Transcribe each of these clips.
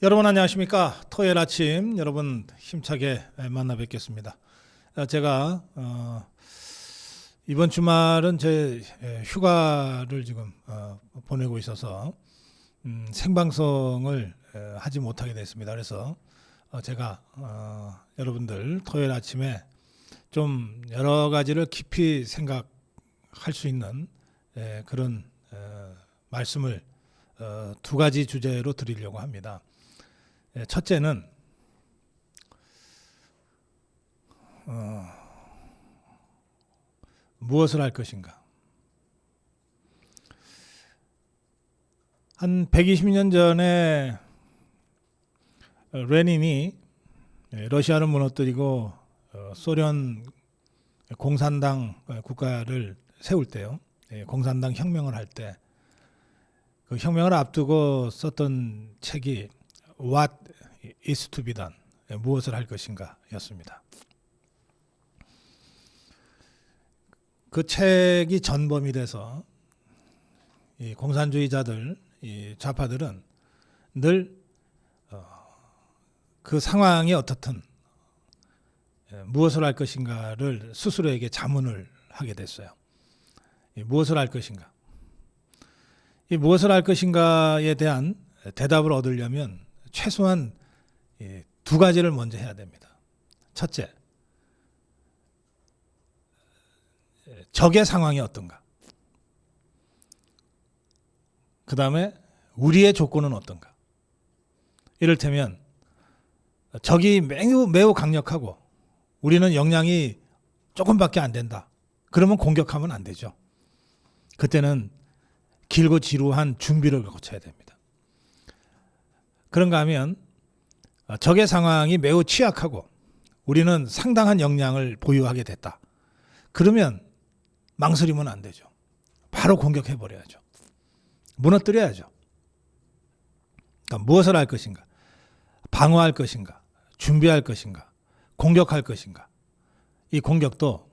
여러분 안녕하십니까? 토요일 아침 여러분 힘차게 만나 뵙겠습니다. 제가 이번 주말은 제 휴가를 지금 보내고 있어서 생방송을 하지 못하게 됐습니다. 그래서 제가 여러분들 토요일 아침에 좀 여러 가지를 깊이 생각할 수 있는 그런 말씀을 두 가지 주제로 드리려고 합니다. 첫째는 무엇을 할 것인가. 한 120년 전에 레닌이 러시아를 무너뜨리고 소련 공산당 국가를 세울 때요. 공산당 혁명을 할 때 그 혁명을 앞두고 썼던 책이 What is to be done? 무엇을 할 것인가 였습니다. 그 책이 전범이 돼서 이 공산주의자들, 이 좌파들은 늘 그 상황이 어떻든 무엇을 할 것인가를 스스로에게 자문을 하게 됐어요. 무엇을 할 것인가? 이 무엇을 할 것인가에 대한 대답을 얻으려면 최소한 두 가지를 먼저 해야 됩니다. 첫째, 적의 상황이 어떤가? 그 다음에 우리의 조건은 어떤가? 이를테면 적이 매우 강력하고 우리는 역량이 조금밖에 안 된다. 그러면 공격하면 안 되죠. 그때는 길고 지루한 준비를 거쳐야 됩니다. 그런가 하면 적의 상황이 매우 취약하고 우리는 상당한 역량을 보유하게 됐다. 그러면 망설이면 안 되죠. 바로 공격해 버려야죠. 무너뜨려야죠. 그러니까 무엇을 할 것인가? 방어할 것인가? 준비할 것인가? 공격할 것인가? 이 공격도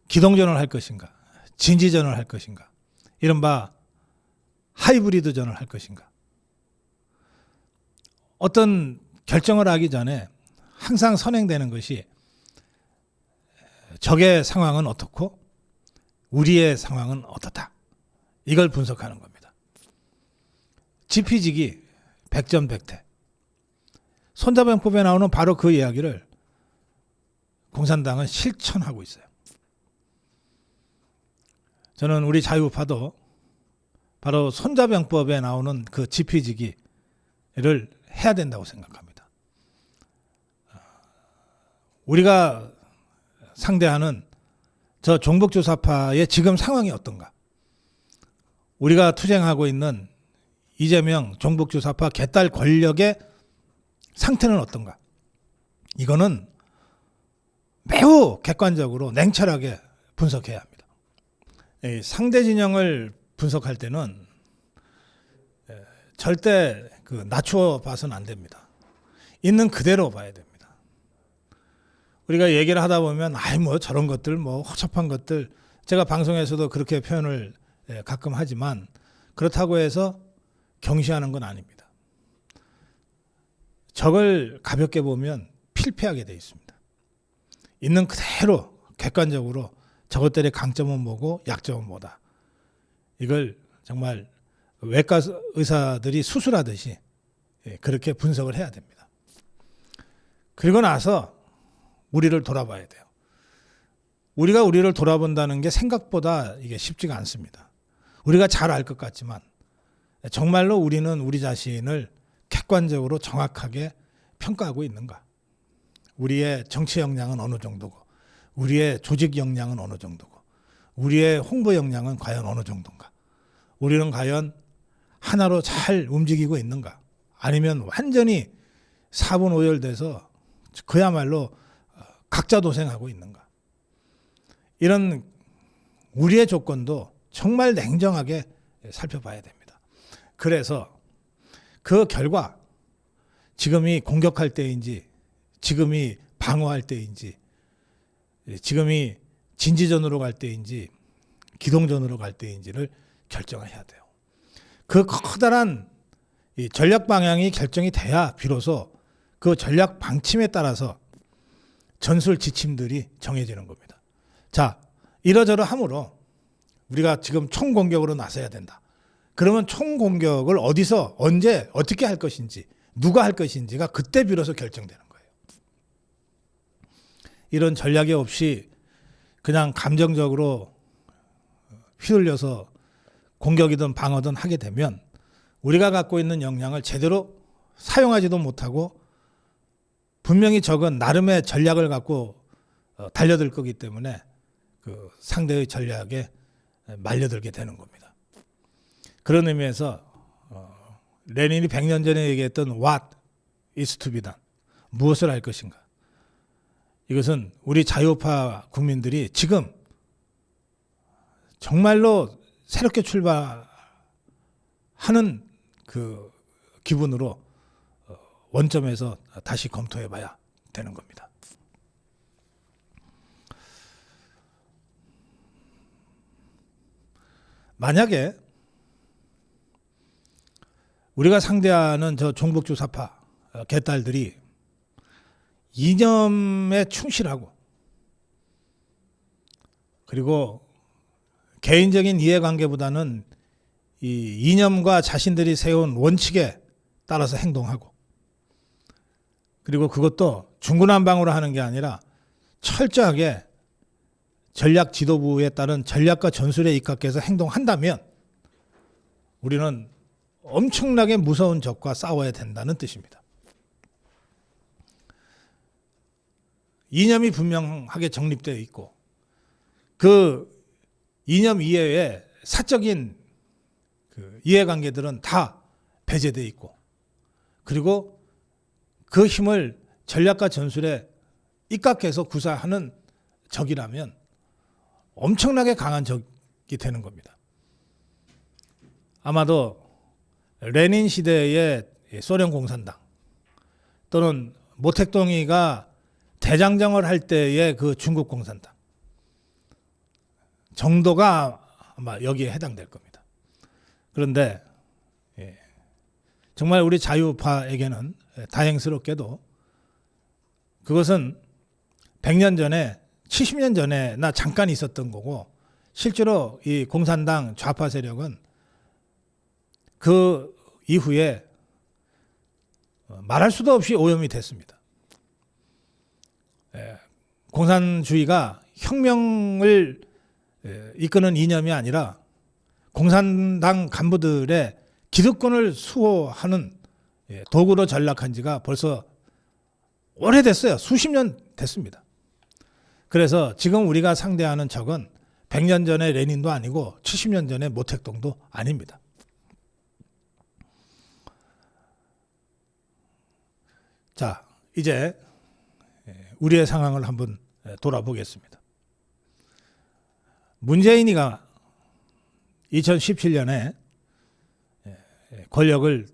기동전을 할 것인가? 진지전을 할 것인가? 이른바 하이브리드전을 할 것인가? 어떤 결정을 하기 전에 항상 선행되는 것이 적의 상황은 어떻고 우리의 상황은 어떻다. 이걸 분석하는 겁니다. 지피지기 백전백태. 손자병법에 나오는 바로 그 이야기를 공산당은 실천하고 있어요. 저는 우리 자유파도 바로 손자병법에 나오는 그 지피지기를 해야 된다고 생각합니다. 우리가 상대하는 저 종북주사파의 지금 상황이 어떤가? 우리가 투쟁하고 있는 이재명 종북주사파 개딸 권력의 상태는 어떤가? 이거는 매우 객관적으로 냉철하게 분석해야 합니다. 상대 진영을 분석할 때는 절대 낮추어 봐서는 안 됩니다. 있는 그대로 봐야 됩니다. 우리가 얘기를 하다 보면 저런 것들 허접한 것들 제가 방송에서도 그렇게 표현을 가끔 하지만 그렇다고 해서 경시하는 건 아닙니다. 적을 가볍게 보면 필패하게 돼 있습니다. 있는 그대로 객관적으로 저것들의 강점은 뭐고 약점은 뭐다. 이걸 정말 외과 의사들이 수술하듯이 그렇게 분석을 해야 됩니다. 그리고 나서 우리를 돌아봐야 돼요. 우리가 우리를 돌아본다는 게 생각보다 이게 쉽지가 않습니다. 우리가 잘 알 것 같지만 정말로 우리는 우리 자신을 객관적으로 정확하게 평가하고 있는가? 우리의 정치 역량은 어느 정도고 우리의 조직 역량은 어느 정도고 우리의 홍보 역량은 과연 어느 정도인가? 우리는 과연 하나로 잘 움직이고 있는가? 아니면 완전히 사분오열돼서 그야말로 각자도생하고 있는가? 이런 우리의 조건도 정말 냉정하게 살펴봐야 됩니다. 그래서 그 결과 지금이 공격할 때인지 지금이 방어할 때인지 지금이 진지전으로 갈 때인지 기동전으로 갈 때인지를 결정을 해야 돼요. 그 커다란 이 전략 방향이 결정이 돼야 비로소 그 전략 방침에 따라서 전술 지침들이 정해지는 겁니다. 자, 이러저러 함으로 우리가 지금 총공격으로 나서야 된다. 그러면 총공격을 어디서 언제 어떻게 할 것인지 누가 할 것인지가 그때 비로소 결정되는 거예요. 이런 전략이 없이 그냥 감정적으로 휘둘려서 공격이든 방어든 하게 되면 우리가 갖고 있는 역량을 제대로 사용하지도 못하고 분명히 적은 나름의 전략을 갖고 달려들 거기 때문에 그 상대의 전략에 말려들게 되는 겁니다. 그런 의미에서 레닌이 100년 전에 얘기했던 What is to be done? 무엇을 할 것인가? 이것은 우리 자유파 국민들이 지금 정말로 새롭게 출발하는 그 기분으로 원점에서 다시 검토해 봐야 되는 겁니다. 만약에 우리가 상대하는 저 종북주사파 개딸들이 이념에 충실하고 그리고 개인적인 이해관계보다는 이 이념과 자신들이 세운 원칙에 따라서 행동하고 그리고 그것도 중구난방으로 하는 게 아니라 철저하게 전략 지도부에 따른 전략과 전술에 입각해서 행동한다면 우리는 엄청나게 무서운 적과 싸워야 된다는 뜻입니다. 이념이 분명하게 정립되어 있고 그 이념 이외에 사적인 그 이해관계들은 다 배제되어 있고 그리고 그 힘을 전략과 전술에 입각해서 구사하는 적이라면 엄청나게 강한 적이 되는 겁니다. 아마도 레닌 시대의 소련 공산당 또는 모택동이가 대장정을 할 때의 그 중국 공산당 정도가 아마 여기에 해당될 겁니다. 그런데 정말 우리 자유파에게는 다행스럽게도 그것은 100년 전에 70년 전에나 잠깐 있었던 거고 실제로 이 공산당 좌파 세력은 그 이후에 말할 수도 없이 오염이 됐습니다. 공산주의가 혁명을 이끄는 이념이 아니라 공산당 간부들의 기득권을 수호하는 도구로 전락한 지가 벌써 오래됐어요. 수십 년 됐습니다. 그래서 지금 우리가 상대하는 적은 100년 전의 레닌도 아니고 70년 전의 모택동도 아닙니다. 자, 이제 우리의 상황을 한번 돌아보겠습니다. 문재인이가 2017년에 권력을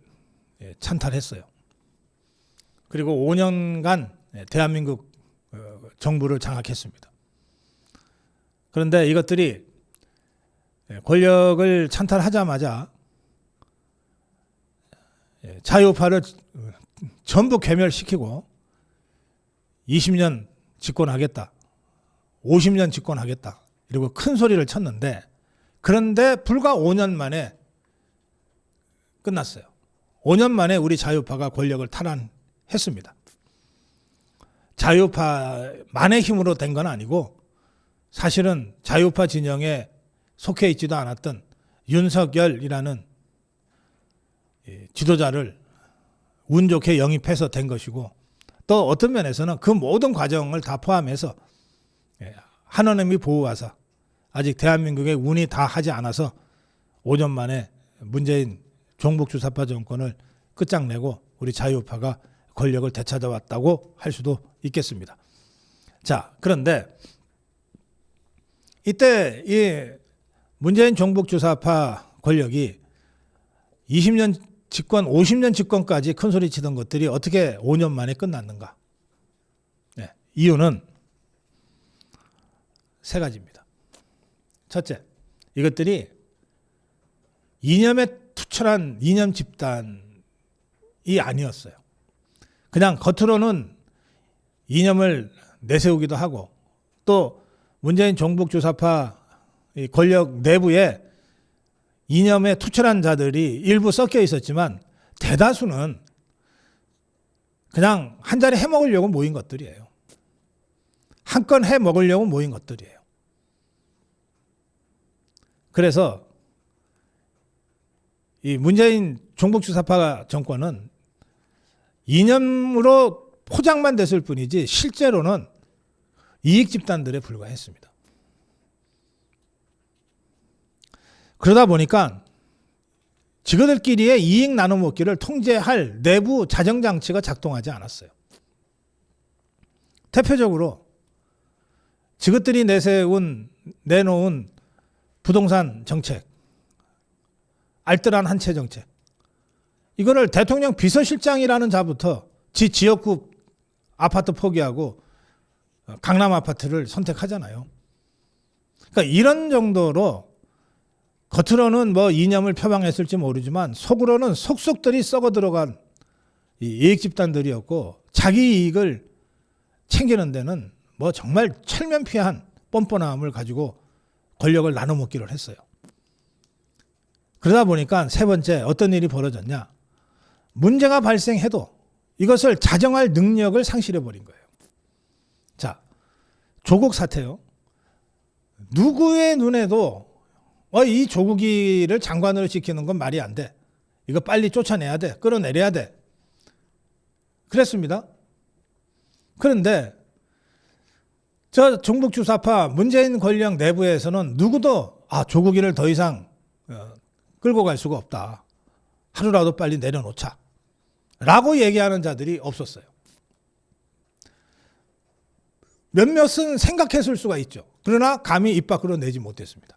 찬탈했어요. 그리고 5년간 대한민국 정부를 장악했습니다. 그런데 이것들이 권력을 찬탈하자마자 자유파를 전부 괴멸시키고 20년 집권하겠다, 50년 집권하겠다 이러고 큰 소리를 쳤는데 그런데 불과 5년 만에 끝났어요. 5년 만에 우리 자유파가 권력을 탈환했습니다. 자유파만의 힘으로 된 건 아니고 사실은 자유파 진영에 속해 있지도 않았던 윤석열이라는 지도자를 운 좋게 영입해서 된 것이고 또 어떤 면에서는 그 모든 과정을 다 포함해서 한원음이 보호와서 아직 대한민국의 운이 다 하지 않아서 5년 만에 문재인 종북주사파 정권을 끝장내고 우리 자유파가 권력을 되찾아왔다고 할 수도 있겠습니다. 자, 그런데 이때 이 문재인 종북주사파 권력이 20년 집권, 50년 집권까지 큰 소리 치던 것들이 어떻게 5년 만에 끝났는가? 네, 이유는 세 가지입니다. 첫째, 이것들이 이념에 투철한 이념 집단이 아니었어요. 그냥 겉으로는 이념을 내세우기도 하고 또 문재인 종북주사파 권력 내부에 이념에 투철한 자들이 일부 섞여 있었지만 대다수는 그냥 한 자리 해먹으려고 모인 것들이에요. 한 건 해먹으려고 모인 것들이에요. 그래서 이 문재인 종북주사파 정권은 이념으로 포장만 됐을 뿐이지 실제로는 이익 집단들에 불과했습니다. 그러다 보니까 지그들끼리의 이익 나눠먹기를 통제할 내부 자정장치가 작동하지 않았어요. 대표적으로 지그들이 내놓은 부동산 정책, 알뜰한 한 채 정책, 이거를 대통령 비서실장이라는 자부터 지 지역구 아파트 포기하고 강남 아파트를 선택하잖아요. 그러니까 이런 정도로 겉으로는 뭐 이념을 표방했을지 모르지만 속으로는 속속들이 썩어 들어간 이익 집단들이었고 자기 이익을 챙기는 데는 뭐 정말 철면피한 뻔뻔함을 가지고 권력을 나눠 먹기를 했어요. 그러다 보니까 세 번째 어떤 일이 벌어졌냐. 문제가 발생해도 이것을 자정할 능력을 상실해 버린 거예요. 자, 조국 사태요. 누구의 눈에도 이 조국이를 장관으로 지키는 건 말이 안 돼. 이거 빨리 쫓아내야 돼. 끌어내려야 돼. 그랬습니다. 그런데 저 종북주사파 문재인 권력 내부에서는 누구도 조국이를 더 이상 끌고 갈 수가 없다. 하루라도 빨리 내려놓자. 라고 얘기하는 자들이 없었어요. 몇몇은 생각했을 수가 있죠. 그러나 감히 입 밖으로 내지 못했습니다.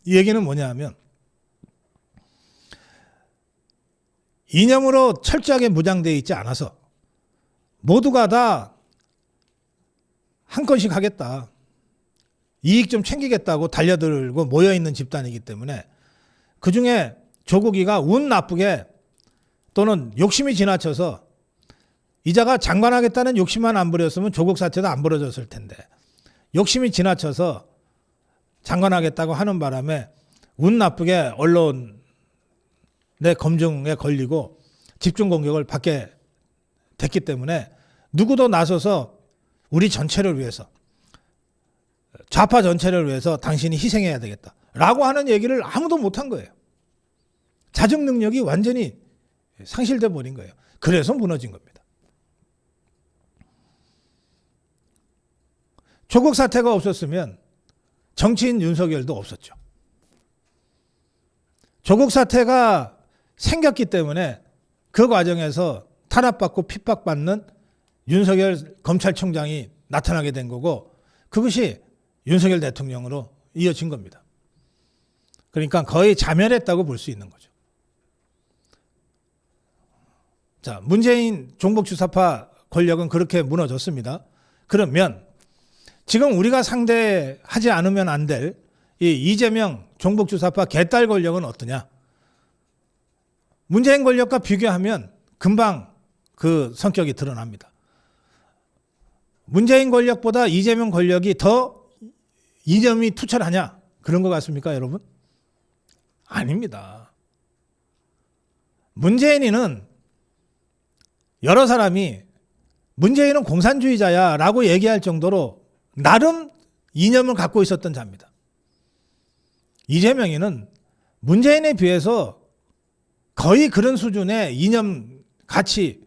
이 얘기는 뭐냐 하면 이념으로 철저하게 무장되어 있지 않아서 모두가 다 한 건씩 하겠다. 이익 좀 챙기겠다고 달려들고 모여있는 집단이기 때문에 그중에 조국이가 운 나쁘게 또는 욕심이 지나쳐서 이자가 장관하겠다는 욕심만 안 부렸으면 조국 사태도 안 벌어졌을 텐데 욕심이 지나쳐서 장관하겠다고 하는 바람에 운 나쁘게 언론의 검증에 걸리고 집중 공격을 받게 됐기 때문에 누구도 나서서 우리 전체를 위해서 좌파 전체를 위해서 당신이 희생해야 되겠다라고 하는 얘기를 아무도 못한 거예요. 자정 능력이 완전히 상실돼 버린 거예요. 그래서 무너진 겁니다. 조국 사태가 없었으면 정치인 윤석열도 없었죠. 조국 사태가 생겼기 때문에 그 과정에서 탄압받고 핍박받는 윤석열 검찰총장이 나타나게 된 거고 그것이 윤석열 대통령으로 이어진 겁니다. 그러니까 거의 자멸했다고 볼 수 있는 거죠. 자, 문재인 종북주사파 권력은 그렇게 무너졌습니다. 그러면 지금 우리가 상대하지 않으면 안 될 이 이재명 종북주사파 개딸 권력은 어떠냐? 문재인 권력과 비교하면 금방 그 성격이 드러납니다. 문재인 권력보다 이재명 권력이 더 이념이 투철하냐? 그런 것 같습니까, 여러분? 아닙니다. 문재인이는 여러 사람이 문재인은 공산주의자야 라고 얘기할 정도로 나름 이념을 갖고 있었던 자입니다. 이재명이는 문재인에 비해서 거의 그런 수준의 이념 가치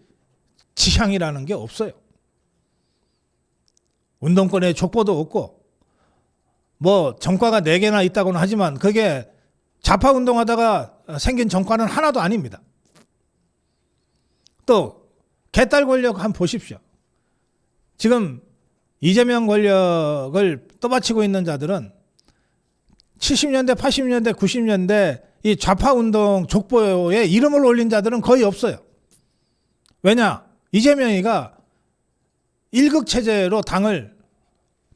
지향이라는 게 없어요. 운동권에 족보도 없고 뭐 정과가 4개나 있다고는 하지만 그게 좌파 운동하다가 생긴 정과는 하나도 아닙니다. 또 개딸 권력 한번 보십시오. 지금 이재명 권력을 떠받치고 있는 자들은 70년대, 80년대, 90년대 이 좌파 운동 족보에 이름을 올린 자들은 거의 없어요. 왜냐? 이재명이가 일극 체제로 당을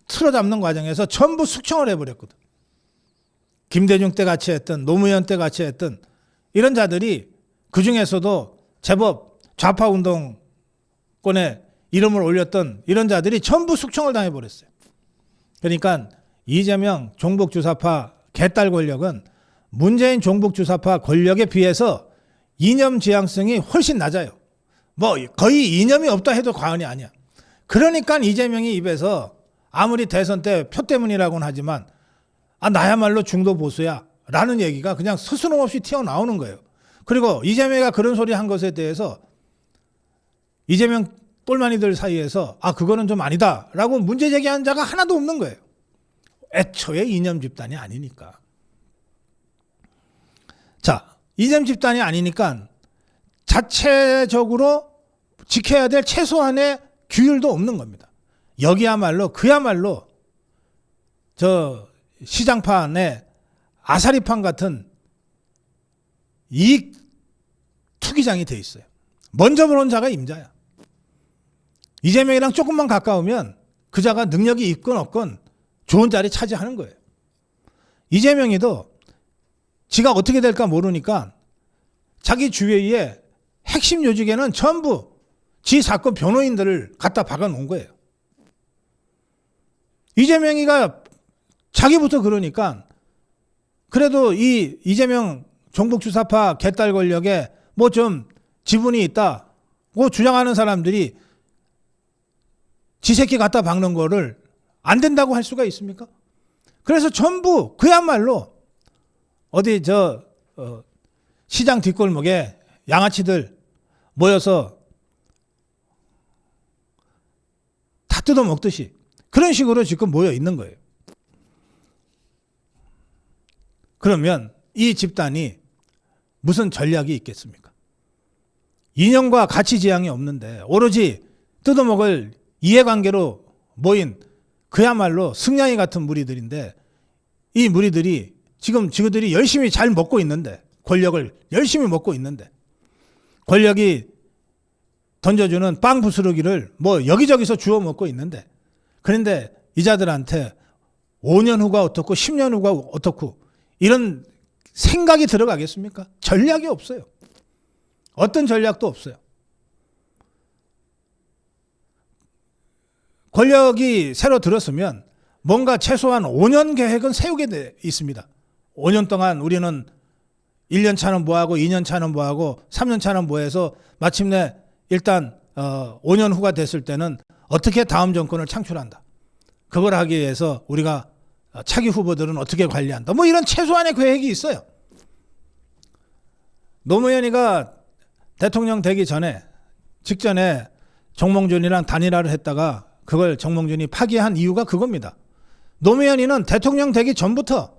틀어잡는 과정에서 전부 숙청을 해버렸거든. 김대중 때 같이 했던 노무현 때 같이 했던 이런 자들이 그 중에서도 제법 좌파 운동권에 이름을 올렸던 이런 자들이 전부 숙청을 당해버렸어요. 그러니까 이재명 종북주사파 개딸 권력은 문재인 종북주사파 권력에 비해서 이념 지향성이 훨씬 낮아요. 뭐 거의 이념이 없다 해도 과언이 아니야. 그러니까 이재명이 입에서 아무리 대선 때 표 때문이라고는 하지만 나야말로 중도 보수야 라는 얘기가 그냥 스스럼 없이 튀어나오는 거예요. 그리고 이재명이가 그런 소리 한 것에 대해서 이재명 똘마니들 사이에서 그거는 좀 아니다 라고 문제 제기한 자가 하나도 없는 거예요. 애초에 이념 집단이 아니니까. 자, 이념 집단이 아니니까 자체적으로 지켜야 될 최소한의 규율도 없는 겁니다. 그야말로 저 시장판에 아사리판 같은 이익 투기장이 돼 있어요. 먼저 보는 자가 임자야. 이재명이랑 조금만 가까우면 그 자가 능력이 있건 없건 좋은 자리 차지하는 거예요. 이재명이도 지가 어떻게 될까 모르니까 자기 주위에 핵심 요직에는 전부 지 사건 변호인들을 갖다 박아놓은 거예요. 이재명이가 자기부터 그러니까 그래도 이 이재명 종북주사파 개딸 권력에 뭐 좀 지분이 있다고 주장하는 사람들이 지 새끼 갖다 박는 거를 안 된다고 할 수가 있습니까? 그래서 전부 그야말로 어디 시장 뒷골목에 양아치들 모여서 다 뜯어먹듯이 그런 식으로 지금 모여 있는 거예요. 그러면 이 집단이 무슨 전략이 있겠습니까? 이념과 가치 지향이 없는데 오로지 뜯어먹을 이해관계로 모인 그야말로 승냥이 같은 무리들인데 이 무리들이 지금 지그들이 열심히 잘 먹고 있는데 권력을 열심히 먹고 있는데 권력이 던져주는 빵 부스러기를 뭐 여기저기서 주워 먹고 있는데 그런데 이 자들한테 5년 후가 어떻고 10년 후가 어떻고 이런 생각이 들어가겠습니까? 전략이 없어요. 어떤 전략도 없어요. 권력이 새로 들었으면 뭔가 최소한 5년 계획은 세우게 돼 있습니다. 5년 동안 우리는 1년 차는 뭐하고 2년 차는 뭐하고 3년 차는 뭐해서 마침내 일단 5년 후가 됐을 때는 어떻게 다음 정권을 창출한다. 그걸 하기 위해서 우리가 차기 후보들은 어떻게 관리한다. 뭐 이런 최소한의 계획이 있어요. 노무현이가 대통령 되기 직전에 정몽준이랑 단일화를 했다가 그걸 정몽준이 파기한 이유가 그겁니다. 노무현이는 대통령 되기 전부터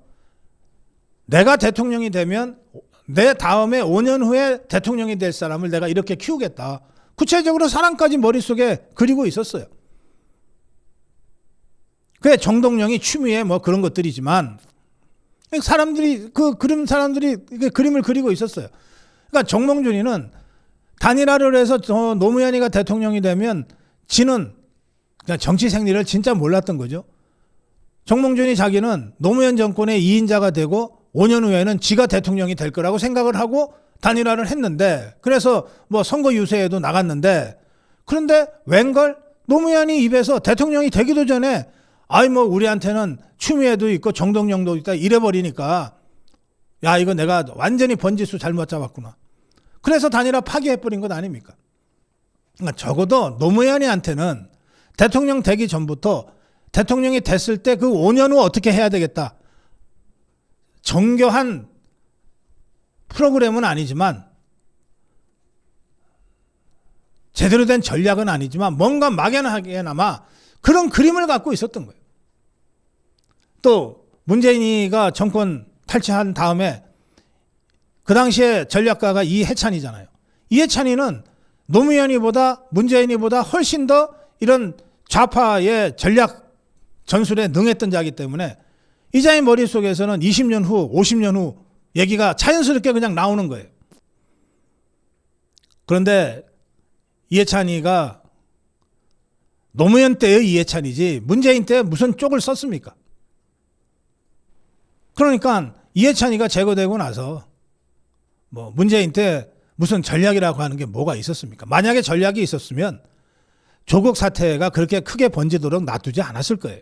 내가 대통령이 되면 내 다음에 5년 후에 대통령이 될 사람을 내가 이렇게 키우겠다. 구체적으로 사람까지 머릿속에 그리고 있었어요. 그게 정동영이 취미에 뭐 그런 것들이지만 사람들이 그림을 그리고 있었어요. 그러니까 정몽준이는 단일화를 해서 노무현이가 대통령이 되면 지는 그냥 정치 생리를 진짜 몰랐던 거죠. 정몽준이 자기는 노무현 정권의 2인자가 되고 5년 후에는 지가 대통령이 될 거라고 생각을 하고 단일화를 했는데 그래서 뭐 선거 유세에도 나갔는데 그런데 웬걸 노무현이 입에서 대통령이 되기도 전에 뭐 우리한테는 추미애도 있고 정동영도 있다 이래버리니까 야 이거 내가 완전히 번지수 잘못 잡았구나. 그래서 단일화 파기해버린 것 아닙니까? 그러니까 적어도 노무현이한테는 대통령 되기 전부터 대통령이 됐을 때 그 5년 후 어떻게 해야 되겠다. 정교한 프로그램은 아니지만 제대로 된 전략은 아니지만 뭔가 막연하게나마 그런 그림을 갖고 있었던 거예요. 또 문재인이가 정권 탈취한 다음에 그 당시에 전략가가 이해찬이잖아요. 이해찬이는 노무현이보다 문재인이보다 훨씬 더 이런 좌파의 전략 전술에 능했던 자이기 때문에 이자의 머릿속에서는 20년 후, 50년 후 얘기가 자연스럽게 그냥 나오는 거예요. 그런데 이해찬이가 노무현 때의 이해찬이지 문재인 때 무슨 쪽을 썼습니까? 그러니까 이해찬이가 제거되고 나서 뭐 문재인 때 무슨 전략이라고 하는 게 뭐가 있었습니까? 만약에 전략이 있었으면 조국 사태가 그렇게 크게 번지도록 놔두지 않았을 거예요.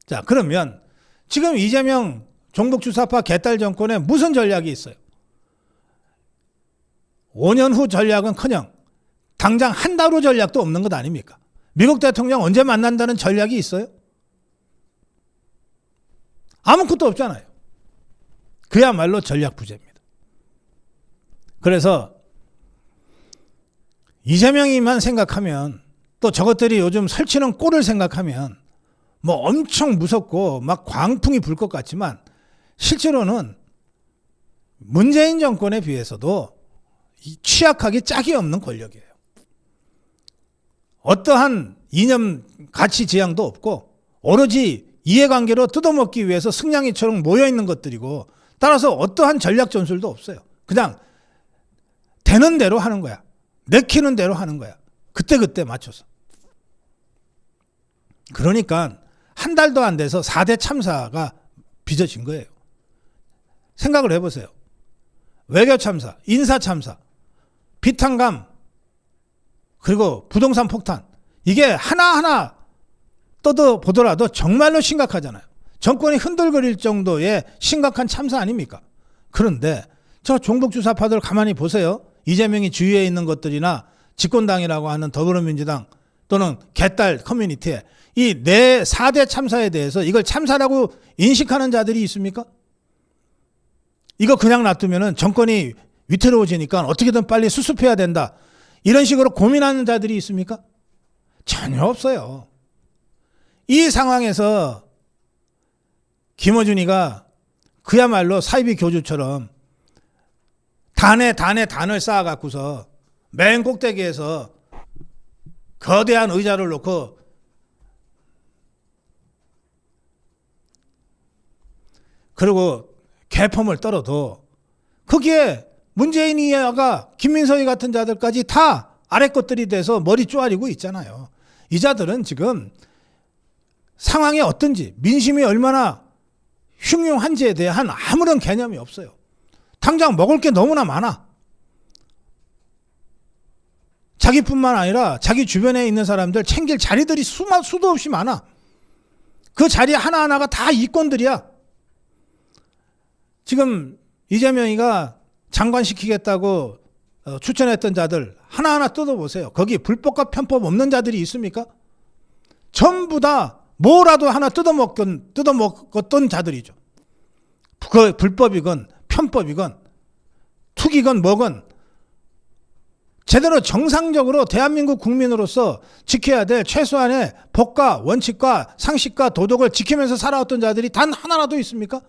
자, 그러면 지금 이재명 종북주사파 개딸 정권에 무슨 전략이 있어요? 5년 후 전략은커녕 당장 한 달 후 전략도 없는 것 아닙니까? 미국 대통령 언제 만난다는 전략이 있어요? 아무것도 없잖아요. 그야말로 전략 부재입니다. 그래서 이재명이만 생각하면, 또 저것들이 요즘 설치는 꼴을 생각하면 뭐 엄청 무섭고 막 광풍이 불 것 같지만, 실제로는 문재인 정권에 비해서도 취약하기 짝이 없는 권력이에요. 어떠한 이념 가치 지향도 없고 오로지 이해관계로 뜯어먹기 위해서 승냥이처럼 모여있는 것들이고, 따라서 어떠한 전략 전술도 없어요. 그냥 되는 대로 하는 거야. 내키는 대로 하는 거야. 그때그때 맞춰서. 그러니까 한 달도 안 돼서 4대 참사가 빚어진 거예요. 생각을 해보세요. 외교 참사, 인사 참사, 비탄감, 그리고 부동산 폭탄. 이게 하나하나 뜯어보더라도 정말로 심각하잖아요. 정권이 흔들거릴 정도의 심각한 참사 아닙니까? 그런데 저 종북주사파들 가만히 보세요. 이재명이 주위에 있는 것들이나 집권당이라고 하는 더불어민주당 또는 개딸 커뮤니티에 이 4대 참사에 대해서 이걸 참사라고 인식하는 자들이 있습니까? 이거 그냥 놔두면 정권이 위태로워지니까 어떻게든 빨리 수습해야 된다. 이런 식으로 고민하는 자들이 있습니까? 전혀 없어요. 이 상황에서 김어준이가 그야말로 사이비 교주처럼 단을 쌓아갖고서 맨 꼭대기에서 거대한 의자를 놓고 그리고 개펌을 떨어도 거기에 문재인이가 김민석이 같은 자들까지 다 아래 것들이 돼서 머리 쪼아리고 있잖아요. 이 자들은 지금 상황이 어떤지, 민심이 얼마나 흉흉한지에 대한 아무런 개념이 없어요. 당장 먹을 게 너무나 많아. 자기뿐만 아니라 자기 주변에 있는 사람들 챙길 자리들이 수도 없이 많아. 그 자리 하나하나가 다 이권들이야. 지금 이재명이가 장관시키겠다고 추천했던 자들 하나하나 뜯어보세요. 거기 불법과 편법 없는 자들이 있습니까? 전부 다 뭐라도 하나 뜯어먹었던 자들이죠. 그 불법이건 편법이건 투기건 뭐건 제대로 정상적으로 대한민국 국민으로서 지켜야 될 최소한의 법과 원칙과 상식과 도덕을 지키면서 살아왔던 자들이 단 하나라도 있습니까?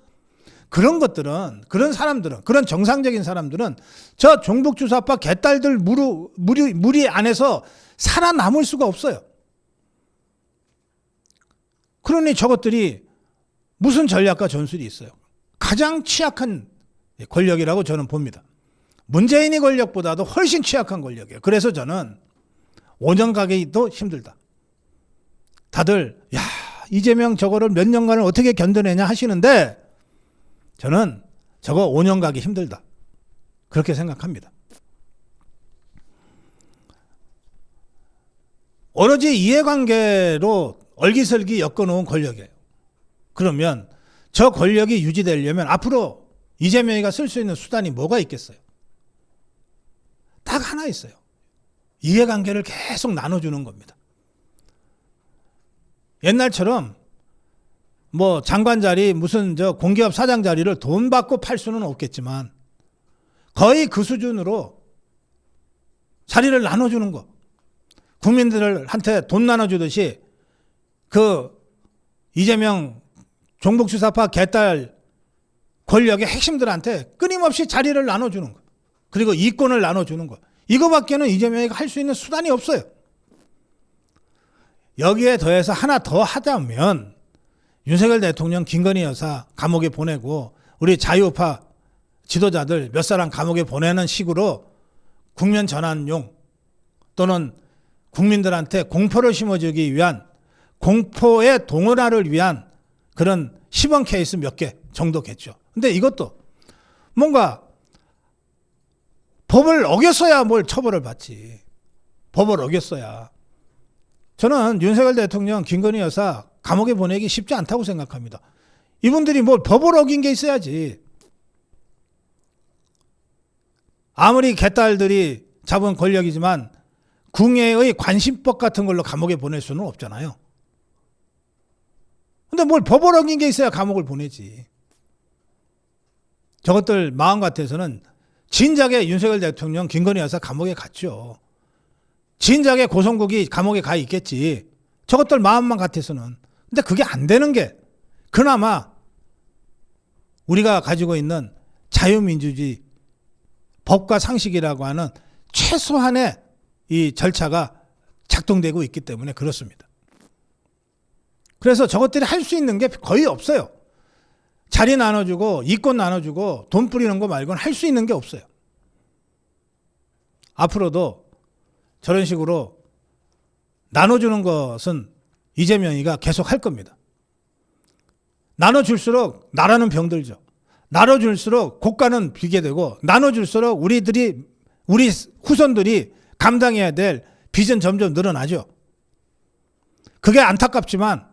그런 것들은, 그런 사람들은, 그런 정상적인 사람들은 저 종북주사파 개딸들 무리 안에서 살아남을 수가 없어요. 그러니 저것들이 무슨 전략과 전술이 있어요? 가장 취약한 권력이라고 저는 봅니다. 문재인이 권력보다도 훨씬 취약한 권력이에요. 그래서 저는 5년 가기도 힘들다. 다들 야, 이재명 저거를 몇 년간을 어떻게 견뎌내냐 하시는데 저는 저거 5년 가기 힘들다. 그렇게 생각합니다. 오로지 이해관계로 얼기설기 엮어놓은 권력이에요. 그러면 저 권력이 유지되려면 앞으로 이재명이가 쓸 수 있는 수단이 뭐가 있겠어요? 딱 하나 있어요. 이해관계를 계속 나눠주는 겁니다. 옛날처럼 뭐 장관 자리, 무슨 저 공기업 사장 자리를 돈 받고 팔 수는 없겠지만 거의 그 수준으로 자리를 나눠주는 거. 국민들한테 돈 나눠주듯이 그 이재명 종북주사파 개딸 권력의 핵심들한테 끊임없이 자리를 나눠주는 거. 그리고 이권을 나눠주는 거. 이거밖에는 이재명이 할 수 있는 수단이 없어요. 여기에 더해서 하나 더 하자면 윤석열 대통령 김건희 여사 감옥에 보내고 우리 자유우파 지도자들 몇 사람 감옥에 보내는 식으로 국면 전환용 또는 국민들한테 공포를 심어주기 위한 공포의 동원화를 위한 그런 시범 케이스 몇 개 정도겠죠. 근데 이것도 뭔가 법을 어겼어야 뭘 처벌을 받지. 법을 어겼어야. 저는 윤석열 대통령, 김건희 여사 감옥에 보내기 쉽지 않다고 생각합니다. 이분들이 뭘 법을 어긴 게 있어야지. 아무리 개딸들이 잡은 권력이지만 궁예의 관심법 같은 걸로 감옥에 보낼 수는 없잖아요. 근데 뭘 법을 어긴 게 있어야 감옥을 보내지. 저것들 마음 같아서는 진작에 윤석열 대통령, 김건희 여사 감옥에 갔죠. 진작에 고성국이 감옥에 가 있겠지. 저것들 마음만 같아서는. 근데 그게 안 되는 게 그나마 우리가 가지고 있는 자유민주주의, 법과 상식이라고 하는 최소한의 이 절차가 작동되고 있기 때문에 그렇습니다. 그래서 저것들이 할 수 있는 게 거의 없어요. 자리 나눠주고 이권 나눠주고 돈 뿌리는 거 말고는 할 수 있는 게 없어요. 앞으로도 저런 식으로 나눠주는 것은 이재명이가 계속 할 겁니다. 나눠줄수록 나라는 병들죠. 나눠줄수록 국가는 비게 되고 나눠줄수록 우리 후손들이 감당해야 될 빚은 점점 늘어나죠. 그게 안타깝지만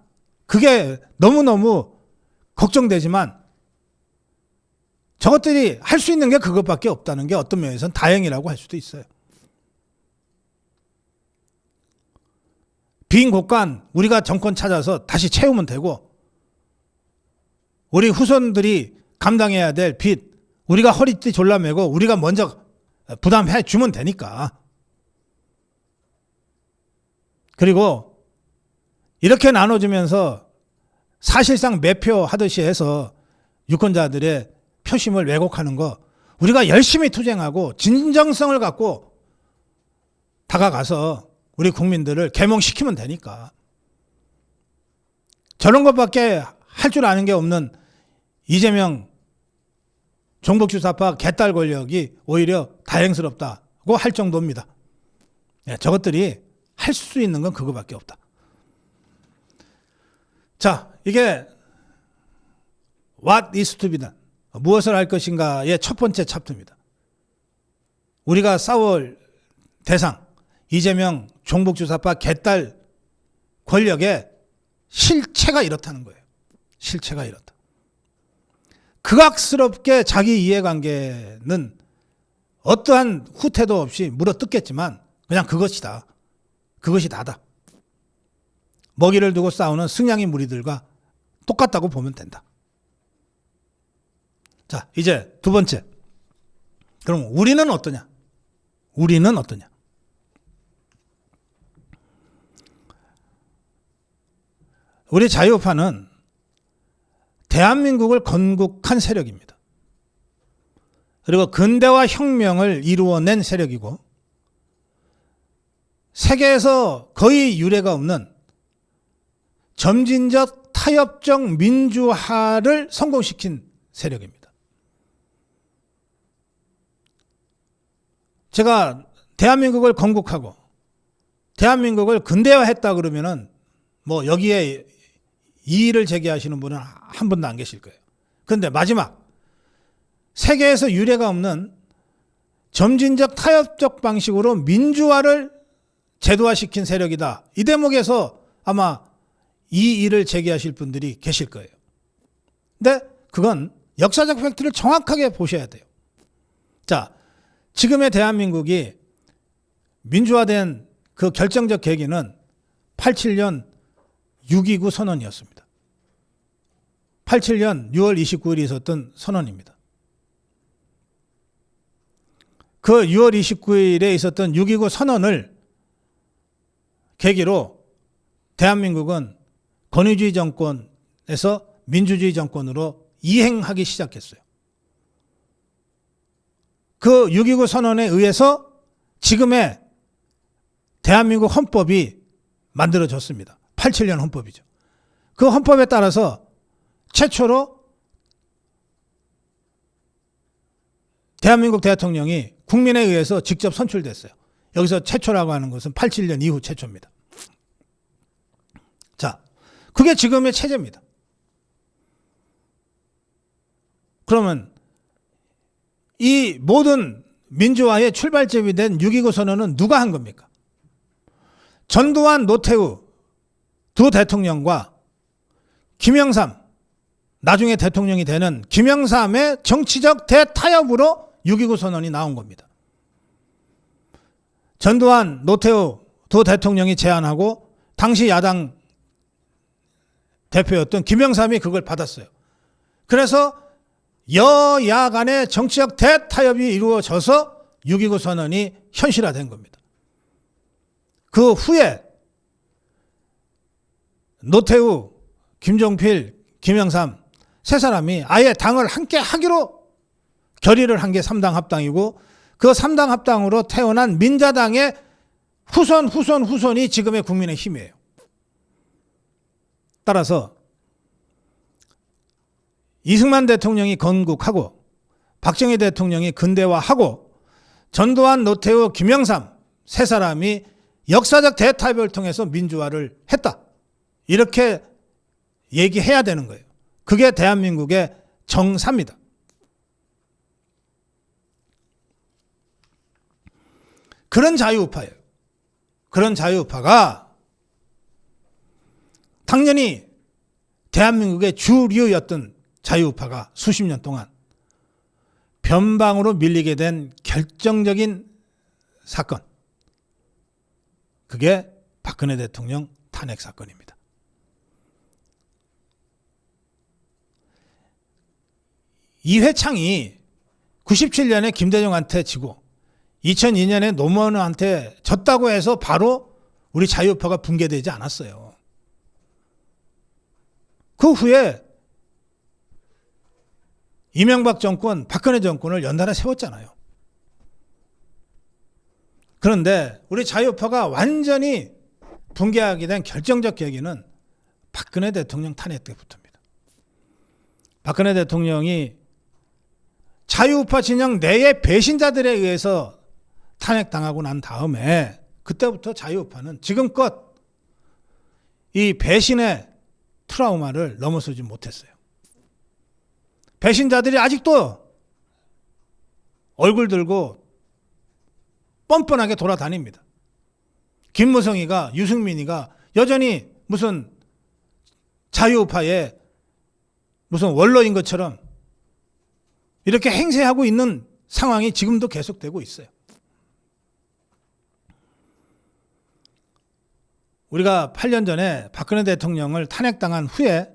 그게 너무너무 걱정되지만 저것들이 할 수 있는 게 그것밖에 없다는 게 어떤 면에서는 다행이라고 할 수도 있어요. 빈 곳간 우리가 정권 찾아서 다시 채우면 되고 우리 후손들이 감당해야 될 빚 우리가 허리띠 졸라매고 우리가 먼저 부담해 주면 되니까. 그리고 이렇게 나눠주면서 사실상 매표하듯이 해서 유권자들의 표심을 왜곡하는 거 우리가 열심히 투쟁하고 진정성을 갖고 다가가서 우리 국민들을 계몽시키면 되니까. 저런 것밖에 할 줄 아는 게 없는 이재명 종북주사파 개딸 권력이 오히려 다행스럽다고 할 정도입니다. 저것들이 할 수 있는 건 그거밖에 없다. 자, 이게 What is to be done? 무엇을 할 것인가의 첫 번째 챕터입니다. 우리가 싸울 대상, 이재명 종북주사파 개딸 권력의 실체가 이렇다는 거예요. 실체가 이렇다. 극악스럽게 자기 이해관계는 어떠한 후퇴도 없이 물어뜯겠지만 그냥 그것이다. 그것이 다다. 먹이를 두고 싸우는 승냥이 무리들과 똑같다고 보면 된다. 자, 이제 두 번째. 그럼 우리는 어떠냐? 우리는 어떠냐? 우리 자유파는 대한민국을 건국한 세력입니다. 그리고 근대화 혁명을 이루어낸 세력이고 세계에서 거의 유례가 없는 점진적 타협적 민주화를 성공시킨 세력입니다. 제가 대한민국을 건국하고 대한민국을 근대화했다 그러면은 뭐 여기에 이의를 제기하시는 분은 한 분도 안 계실 거예요. 그런데 마지막 세계에서 유례가 없는 점진적 타협적 방식으로 민주화를 제도화시킨 세력이다. 이 대목에서 아마 이의를 제기하실 분들이 계실 거예요. 근데 그건 역사적 팩트를 정확하게 보셔야 돼요. 자, 지금의 대한민국이 민주화된 그 결정적 계기는 87년 6.29 선언이었습니다. 87년 6월 29일에 있었던 선언입니다. 그 6월 29일에 있었던 6.29 선언을 계기로 대한민국은 권위주의 정권에서 민주주의 정권으로 이행하기 시작했어요. 그 6.29 선언에 의해서 지금의 대한민국 헌법이 만들어졌습니다. 87년 헌법이죠. 그 헌법에 따라서 최초로 대한민국 대통령이 국민에 의해서 직접 선출됐어요. 여기서 최초라고 하는 것은 87년 이후 최초입니다. 자, 그게 지금의 체제입니다. 그러면 이 모든 민주화의 출발점이 된 6.29 선언은 누가 한 겁니까? 전두환, 노태우 두 대통령과 김영삼, 나중에 대통령이 되는 김영삼의 정치적 대타협으로 6.29 선언이 나온 겁니다. 전두환, 노태우 두 대통령이 제안하고 당시 야당 대표였던 김영삼이 그걸 받았어요. 그래서 여야 간의 정치적 대타협이 이루어져서 6.29 선언이 현실화된 겁니다. 그 후에 노태우, 김종필, 김영삼 세 사람이 아예 당을 함께 하기로 결의를 한 게 3당 합당이고 그 3당 합당으로 태어난 민자당의 후손이 지금의 국민의힘이에요. 따라서 이승만 대통령이 건국하고 박정희 대통령이 근대화하고 전두환, 노태우, 김영삼 세 사람이 역사적 대타협을 통해서 민주화를 했다. 이렇게 얘기해야 되는 거예요. 그게 대한민국의 정사입니다. 그런 자유우파예요. 그런 자유우파가 당연히 대한민국의 주류였던 자유우파가 수십 년 동안 변방으로 밀리게 된 결정적인 사건. 그게 박근혜 대통령 탄핵 사건입니다. 이회창이 97년에 김대중한테 지고 2002년에 노무현한테 졌다고 해서 바로 우리 자유우파가 붕괴되지 않았어요. 그 후에 이명박 정권, 박근혜 정권을 연달아 세웠잖아요. 그런데 우리 자유우파가 완전히 붕괴하게 된 결정적 계기는 박근혜 대통령 탄핵 때부터입니다. 박근혜 대통령이 자유우파 진영 내의 배신자들에 의해서 탄핵당하고 난 다음에 그때부터 자유우파는 지금껏 이 배신의 트라우마를 넘어서지 못했어요. 배신자들이 아직도 얼굴 들고 뻔뻔하게 돌아다닙니다. 김무성이가, 유승민이가 여전히 무슨 자유우파의 무슨 원로인 것처럼 이렇게 행세하고 있는 상황이 지금도 계속되고 있어요. 우리가 8년 전에 박근혜 대통령을 탄핵당한 후에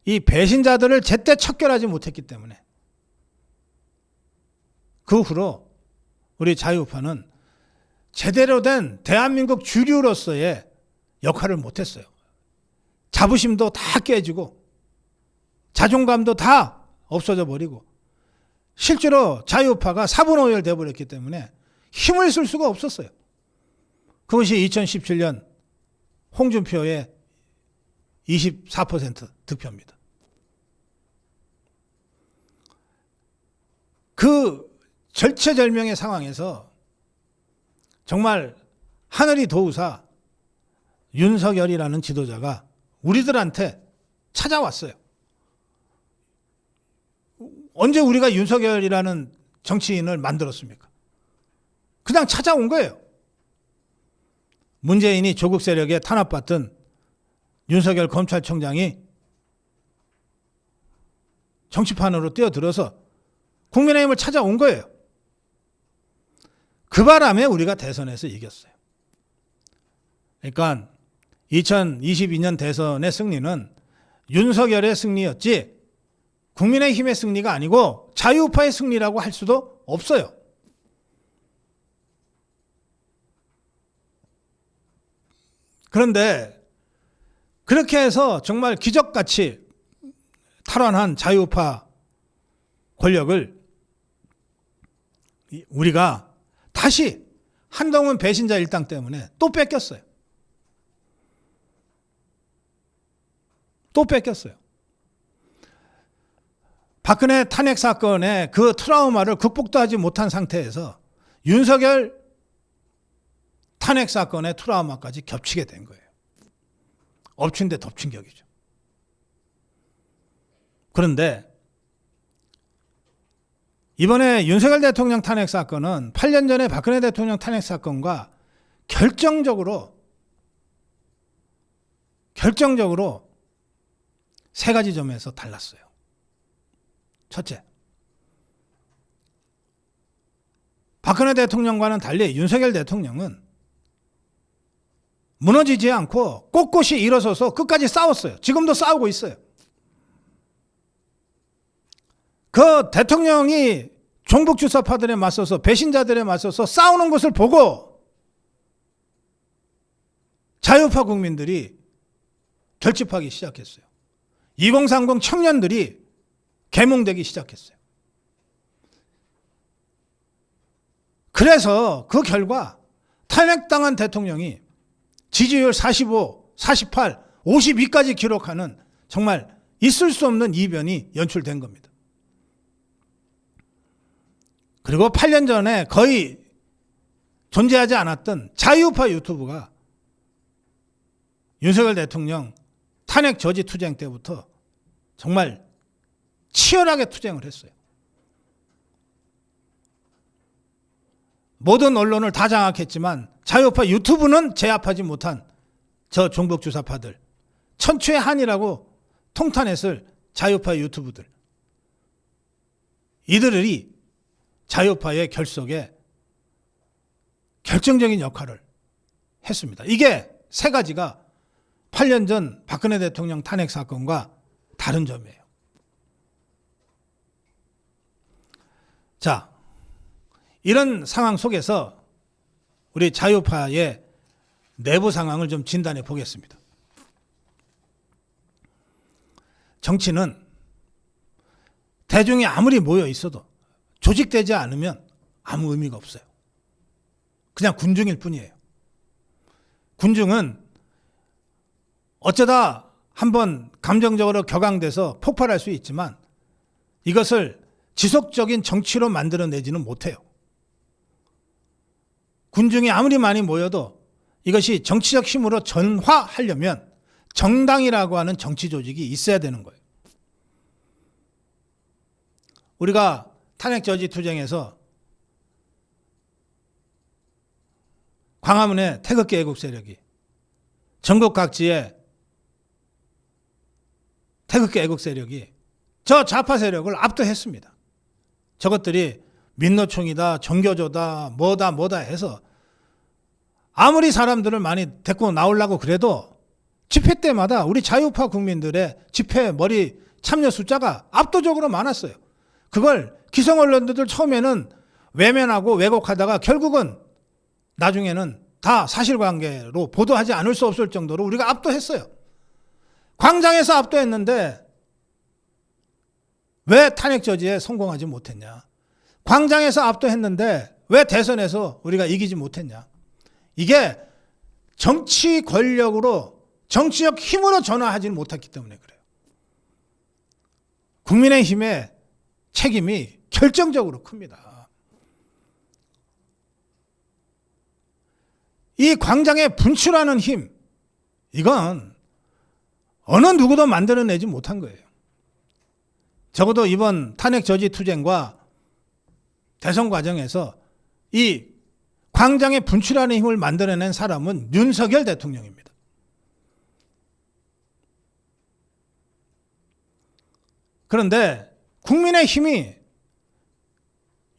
이 배신자들을 제때 척결하지 못했기 때문에 그 후로 우리 자유우파는 제대로 된 대한민국 주류로서의 역할을 못했어요. 자부심도 다 깨지고 자존감도 다 없어져 버리고 실제로 자유우파가 사분오열 되어버렸기 때문에 힘을 쓸 수가 없었어요. 그것이 2017년 홍준표의 24% 득표입니다. 그 절체절명의 상황에서 정말 하늘이 도우사 윤석열이라는 지도자가 우리들한테 찾아왔어요. 언제 우리가 윤석열이라는 정치인을 만들었습니까? 그냥 찾아온 거예요. 문재인이 조국 세력에 탄압받던 윤석열 검찰총장이 정치판으로 뛰어들어서 국민의힘을 찾아온 거예요. 그 바람에 우리가 대선에서 이겼어요. 그러니까 2022년 대선의 승리는 윤석열의 승리였지 국민의힘의 승리가 아니고 자유우파의 승리라고 할 수도 없어요. 그런데 그렇게 해서 정말 기적같이 탈환한 자유우파 권력을 우리가 다시 한동훈 배신자 일당 때문에 또 뺏겼어요. 또 뺏겼어요. 박근혜 탄핵 사건의 그 트라우마를 극복도 하지 못한 상태에서 윤석열 탄핵 사건의 트라우마까지 겹치게 된 거예요. 엎친 데 덮친 격이죠. 그런데 이번에 윤석열 대통령 탄핵 사건은 8년 전에 박근혜 대통령 탄핵 사건과 결정적으로 세 가지 점에서 달랐어요. 첫째, 박근혜 대통령과는 달리 윤석열 대통령은 무너지지 않고 꼿꼿이 일어서서 끝까지 싸웠어요. 지금도 싸우고 있어요. 그 대통령이 종북 주사파들에 맞서서 배신자들에 맞서서 싸우는 것을 보고 자유파 국민들이 결집하기 시작했어요. 2030 청년들이 계몽되기 시작했어요. 그래서 그 결과 탄핵당한 대통령이 지지율 45, 48, 52까지 기록하는 정말 있을 수 없는 이변이 연출된 겁니다. 그리고 8년 전에 거의 존재하지 않았던 자유파 유튜브가 윤석열 대통령 탄핵 저지 투쟁 때부터 정말 치열하게 투쟁을 했어요. 모든 언론을 다 장악했지만 자유파 유튜브는 제압하지 못한 저 종북 주사파들, 천추의 한이라고 통탄했을 자유파 유튜브들, 이들이 자유파의 결속에 결정적인 역할을 했습니다. 이게 세 가지가 8년 전 박근혜 대통령 탄핵 사건과 다른 점이에요. 자, 이런 상황 속에서 우리 자유파의 내부 상황을 좀 진단해 보겠습니다. 정치는 대중이 아무리 모여 있어도 조직되지 않으면 아무 의미가 없어요. 그냥 군중일 뿐이에요. 군중은 어쩌다 한번 감정적으로 격앙돼서 폭발할 수 있지만 이것을 지속적인 정치로 만들어내지는 못해요. 군중이 아무리 많이 모여도 이것이 정치적 힘으로 전화하려면 정당이라고 하는 정치 조직이 있어야 되는 거예요. 우리가 탄핵 저지 투쟁에서 광화문의 태극기 애국 세력이 전국 각지에 태극기 애국 세력이 저 좌파 세력을 압도했습니다. 저것들이 민노총이다, 정교조다, 뭐다 해서 아무리 사람들을 많이 데리고 나오려고 그래도 집회 때마다 우리 자유파 국민들의 집회 머리 참여 숫자가 압도적으로 많았어요. 그걸 기성 언론들 처음에는 외면하고 왜곡하다가 결국은 나중에는 다 사실관계로 보도하지 않을 수 없을 정도로 우리가 압도했어요. 광장에서 압도했는데 왜 탄핵 저지에 성공하지 못했냐? 광장에서 압도했는데 왜 대선에서 우리가 이기지 못했냐? 이게 정치 권력으로 정치적 힘으로 전화하지 못했기 때문에 그래요. 국민의힘의 책임이 결정적으로 큽니다. 이 광장에 분출하는 힘, 이건 어느 누구도 만들어내지 못한 거예요. 적어도 이번 탄핵 저지 투쟁과 대선 과정에서 이 광장에 분출하는 힘을 만들어낸 사람은 윤석열 대통령입니다. 그런데 국민의힘이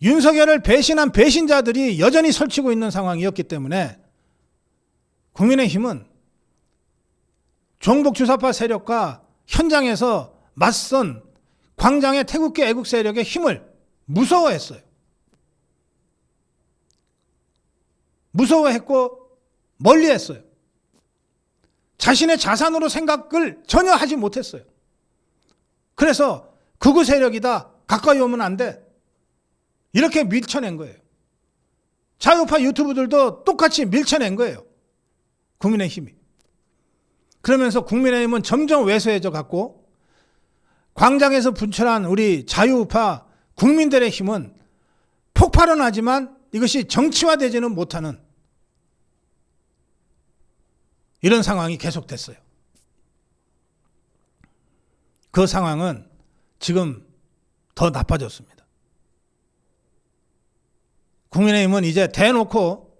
윤석열을 배신한 배신자들이 여전히 설치고 있는 상황이었기 때문에 국민의힘은 종북 주사파 세력과 현장에서 맞선 광장의 태극기 애국 세력의 힘을 무서워했어요. 무서워했고 멀리했어요. 자신의 자산으로 생각을 전혀 하지 못했어요. 그래서 극우 세력이다, 가까이 오면 안 돼, 이렇게 밀쳐낸 거예요. 자유파 유튜브들도 똑같이 밀쳐낸 거예요. 국민의힘이. 그러면서 국민의힘은 점점 왜소해져 갔고 광장에서 분출한 우리 자유파 국민들의 힘은 폭발은 하지만 이것이 정치화되지는 못하는 이런 상황이 계속됐어요. 그 상황은 지금 더 나빠졌습니다. 국민의힘은 이제 대놓고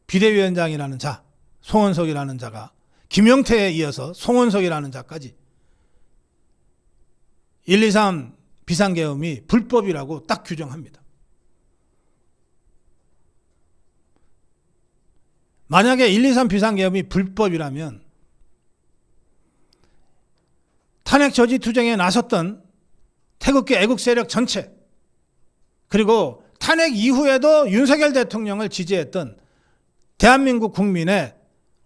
비대위원장이라는 자, 송원석이라는 자가 김영태에 이어서 송원석이라는 자까지 1, 2, 3 비상계엄이 불법이라고 딱 규정합니다. 만약에 1, 2, 3 비상계엄이 불법이라면 탄핵 저지 투쟁에 나섰던 태극기 애국 세력 전체, 그리고 탄핵 이후에도 윤석열 대통령을 지지했던 대한민국 국민의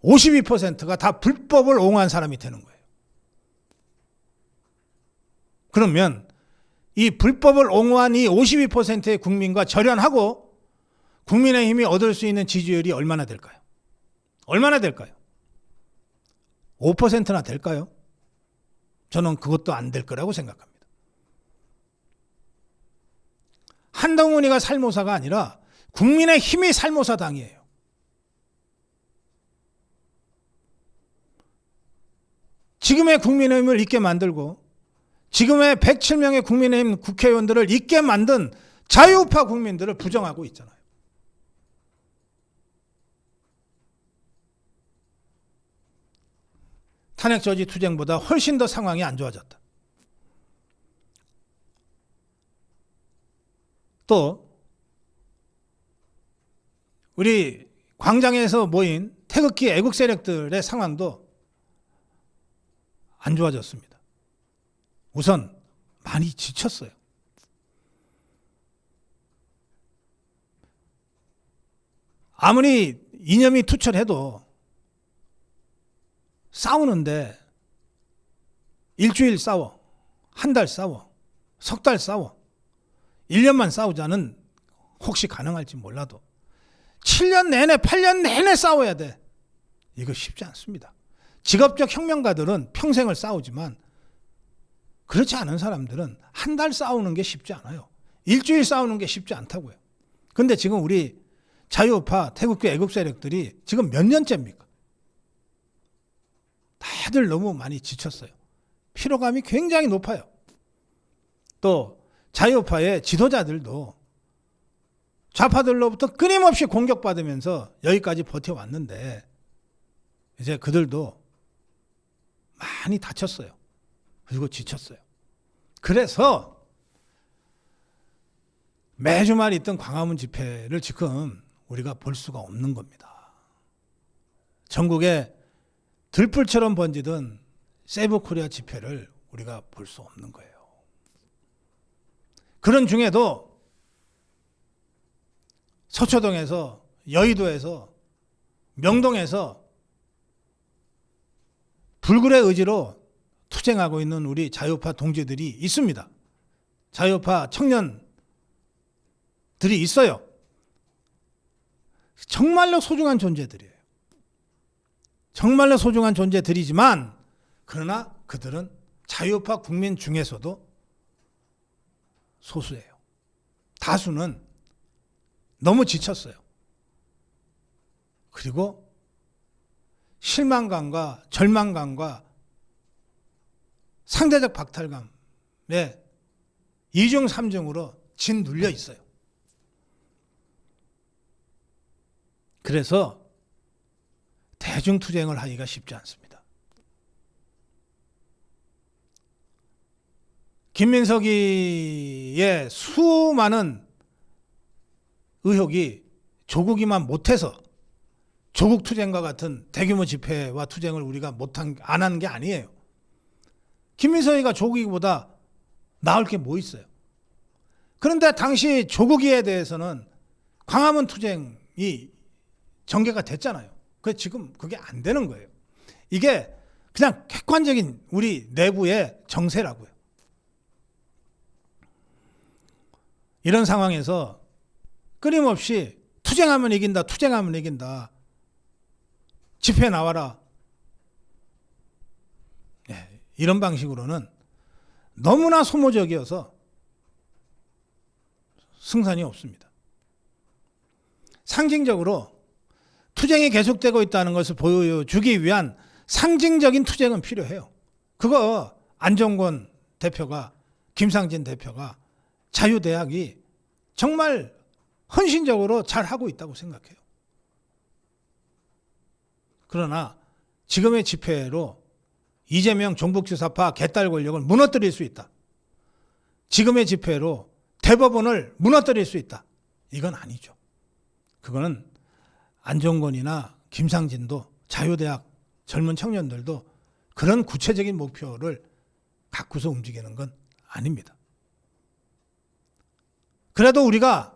52%가 다 불법을 옹호한 사람이 되는 거예요. 그러면 이 불법을 옹호한 이 52%의 국민과 절연하고 국민의힘이 얻을 수 있는 지지율이 얼마나 될까요? 얼마나 될까요? 5%나 될까요? 저는 그것도 안 될 거라고 생각합니다. 한동훈이가 살모사가 아니라 국민의힘이 살모사당이에요. 지금의 국민의힘을 있게 만들고 지금의 107명의 국민의힘 국회의원들을 있게 만든 자유우파 국민들을 부정하고 있잖아요. 탄핵 저지 투쟁보다 훨씬 더 상황이 안 좋아졌다. 또 우리 광장에서 모인 태극기 애국 세력들의 상황도 안 좋아졌습니다. 우선 많이 지쳤어요. 아무리 이념이 투철해도 싸우는데 일주일 싸워, 한 달 싸워, 석 달 싸워, 1년만 싸우자는 혹시 가능할지 몰라도 7년 내내, 8년 내내 싸워야 돼. 이거 쉽지 않습니다. 직업적 혁명가들은 평생을 싸우지만 그렇지 않은 사람들은 한 달 싸우는 게 쉽지 않아요. 일주일 싸우는 게 쉽지 않다고요. 그런데 지금 우리 자유우파 태극기 애국 세력들이 지금 몇 년째입니까? 다들 너무 많이 지쳤어요. 피로감이 굉장히 높아요. 또 자유우파의 지도자들도 좌파들로부터 끊임없이 공격받으면서 여기까지 버텨왔는데 이제 그들도 많이 다쳤어요. 그리고 지쳤어요. 그래서 매주말 있던 광화문 집회를 지금 우리가 볼 수가 없는 겁니다. 전국에 들불처럼 번지던 세이브코리아 집회를 우리가 볼 수 없는 거예요. 그런 중에도 서초동에서, 여의도에서, 명동에서 불굴의 의지로 투쟁하고 있는 우리 자유파 동지들이 있습니다. 자유파 청년들이 있어요. 정말로 소중한 존재들이에요. 정말로 소중한 존재들이지만 그러나 그들은 자유파 국민 중에서도 소수예요. 다수는 너무 지쳤어요. 그리고 실망감과 절망감과 상대적 박탈감에 2중 3중으로 짓눌려 있어요. 그래서 대중투쟁을 하기가 쉽지 않습니다. 김민석이의 수많은 의혹이 조국이만 못해서 조국투쟁과 같은 대규모 집회와 투쟁을 우리가 안 하는 게 아니에요. 김민석이가 조국이보다 나을 게 뭐 있어요. 그런데 당시 조국이에 대해서는 광화문 투쟁이 전개가 됐잖아요. 그래서 지금 그게 안 되는 거예요. 이게 그냥 객관적인 우리 내부의 정세라고요. 이런 상황에서 끊임없이 투쟁하면 이긴다, 투쟁하면 이긴다. 집회 나와라. 이런 방식으로는 너무나 소모적이어서 승산이 없습니다. 상징적으로 투쟁이 계속되고 있다는 것을 보여주기 위한 상징적인 투쟁은 필요해요. 그거 안종권 대표가, 김상진 대표가 자유대학이 정말 헌신적으로 잘 하고 있다고 생각해요. 그러나 지금의 집회로 이재명 종북주사파 개딸 권력을 무너뜨릴 수 있다. 지금의 집회로 대법원을 무너뜨릴 수 있다. 이건 아니죠. 그거는 안종건이나 김상진도 자유대학 젊은 청년들도 그런 구체적인 목표를 갖고서 움직이는 건 아닙니다. 그래도 우리가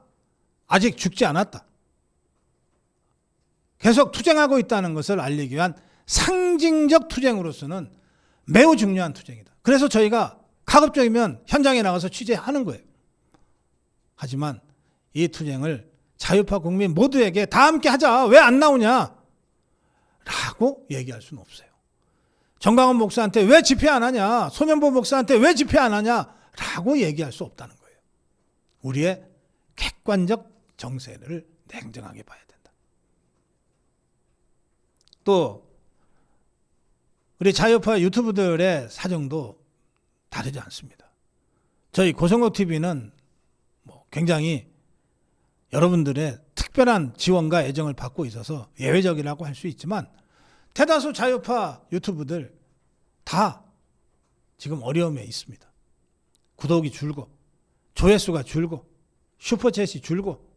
아직 죽지 않았다. 계속 투쟁하고 있다는 것을 알리기 위한 상징적 투쟁으로서는 매우 중요한 투쟁이다. 그래서 저희가 가급적이면 현장에 나가서 취재하는 거예요. 하지만 이 투쟁을 자유파 국민 모두에게 다 함께 하자. 왜 안 나오냐? 라고 얘기할 수는 없어요. 정강원 목사한테 왜 집회 안 하냐? 손현보 목사한테 왜 집회 안 하냐? 라고 얘기할 수 없다는 거예요. 우리의 객관적 정세를 냉정하게 봐야 된다. 또 우리 자유파 유튜브들의 사정도 다르지 않습니다. 저희 고성국 TV는 굉장히 여러분들의 특별한 지원과 애정을 받고 있어서 예외적이라고 할 수 있지만 대다수 자유파 유튜브들 다 지금 어려움에 있습니다. 구독이 줄고 조회수가 줄고 슈퍼챗이 줄고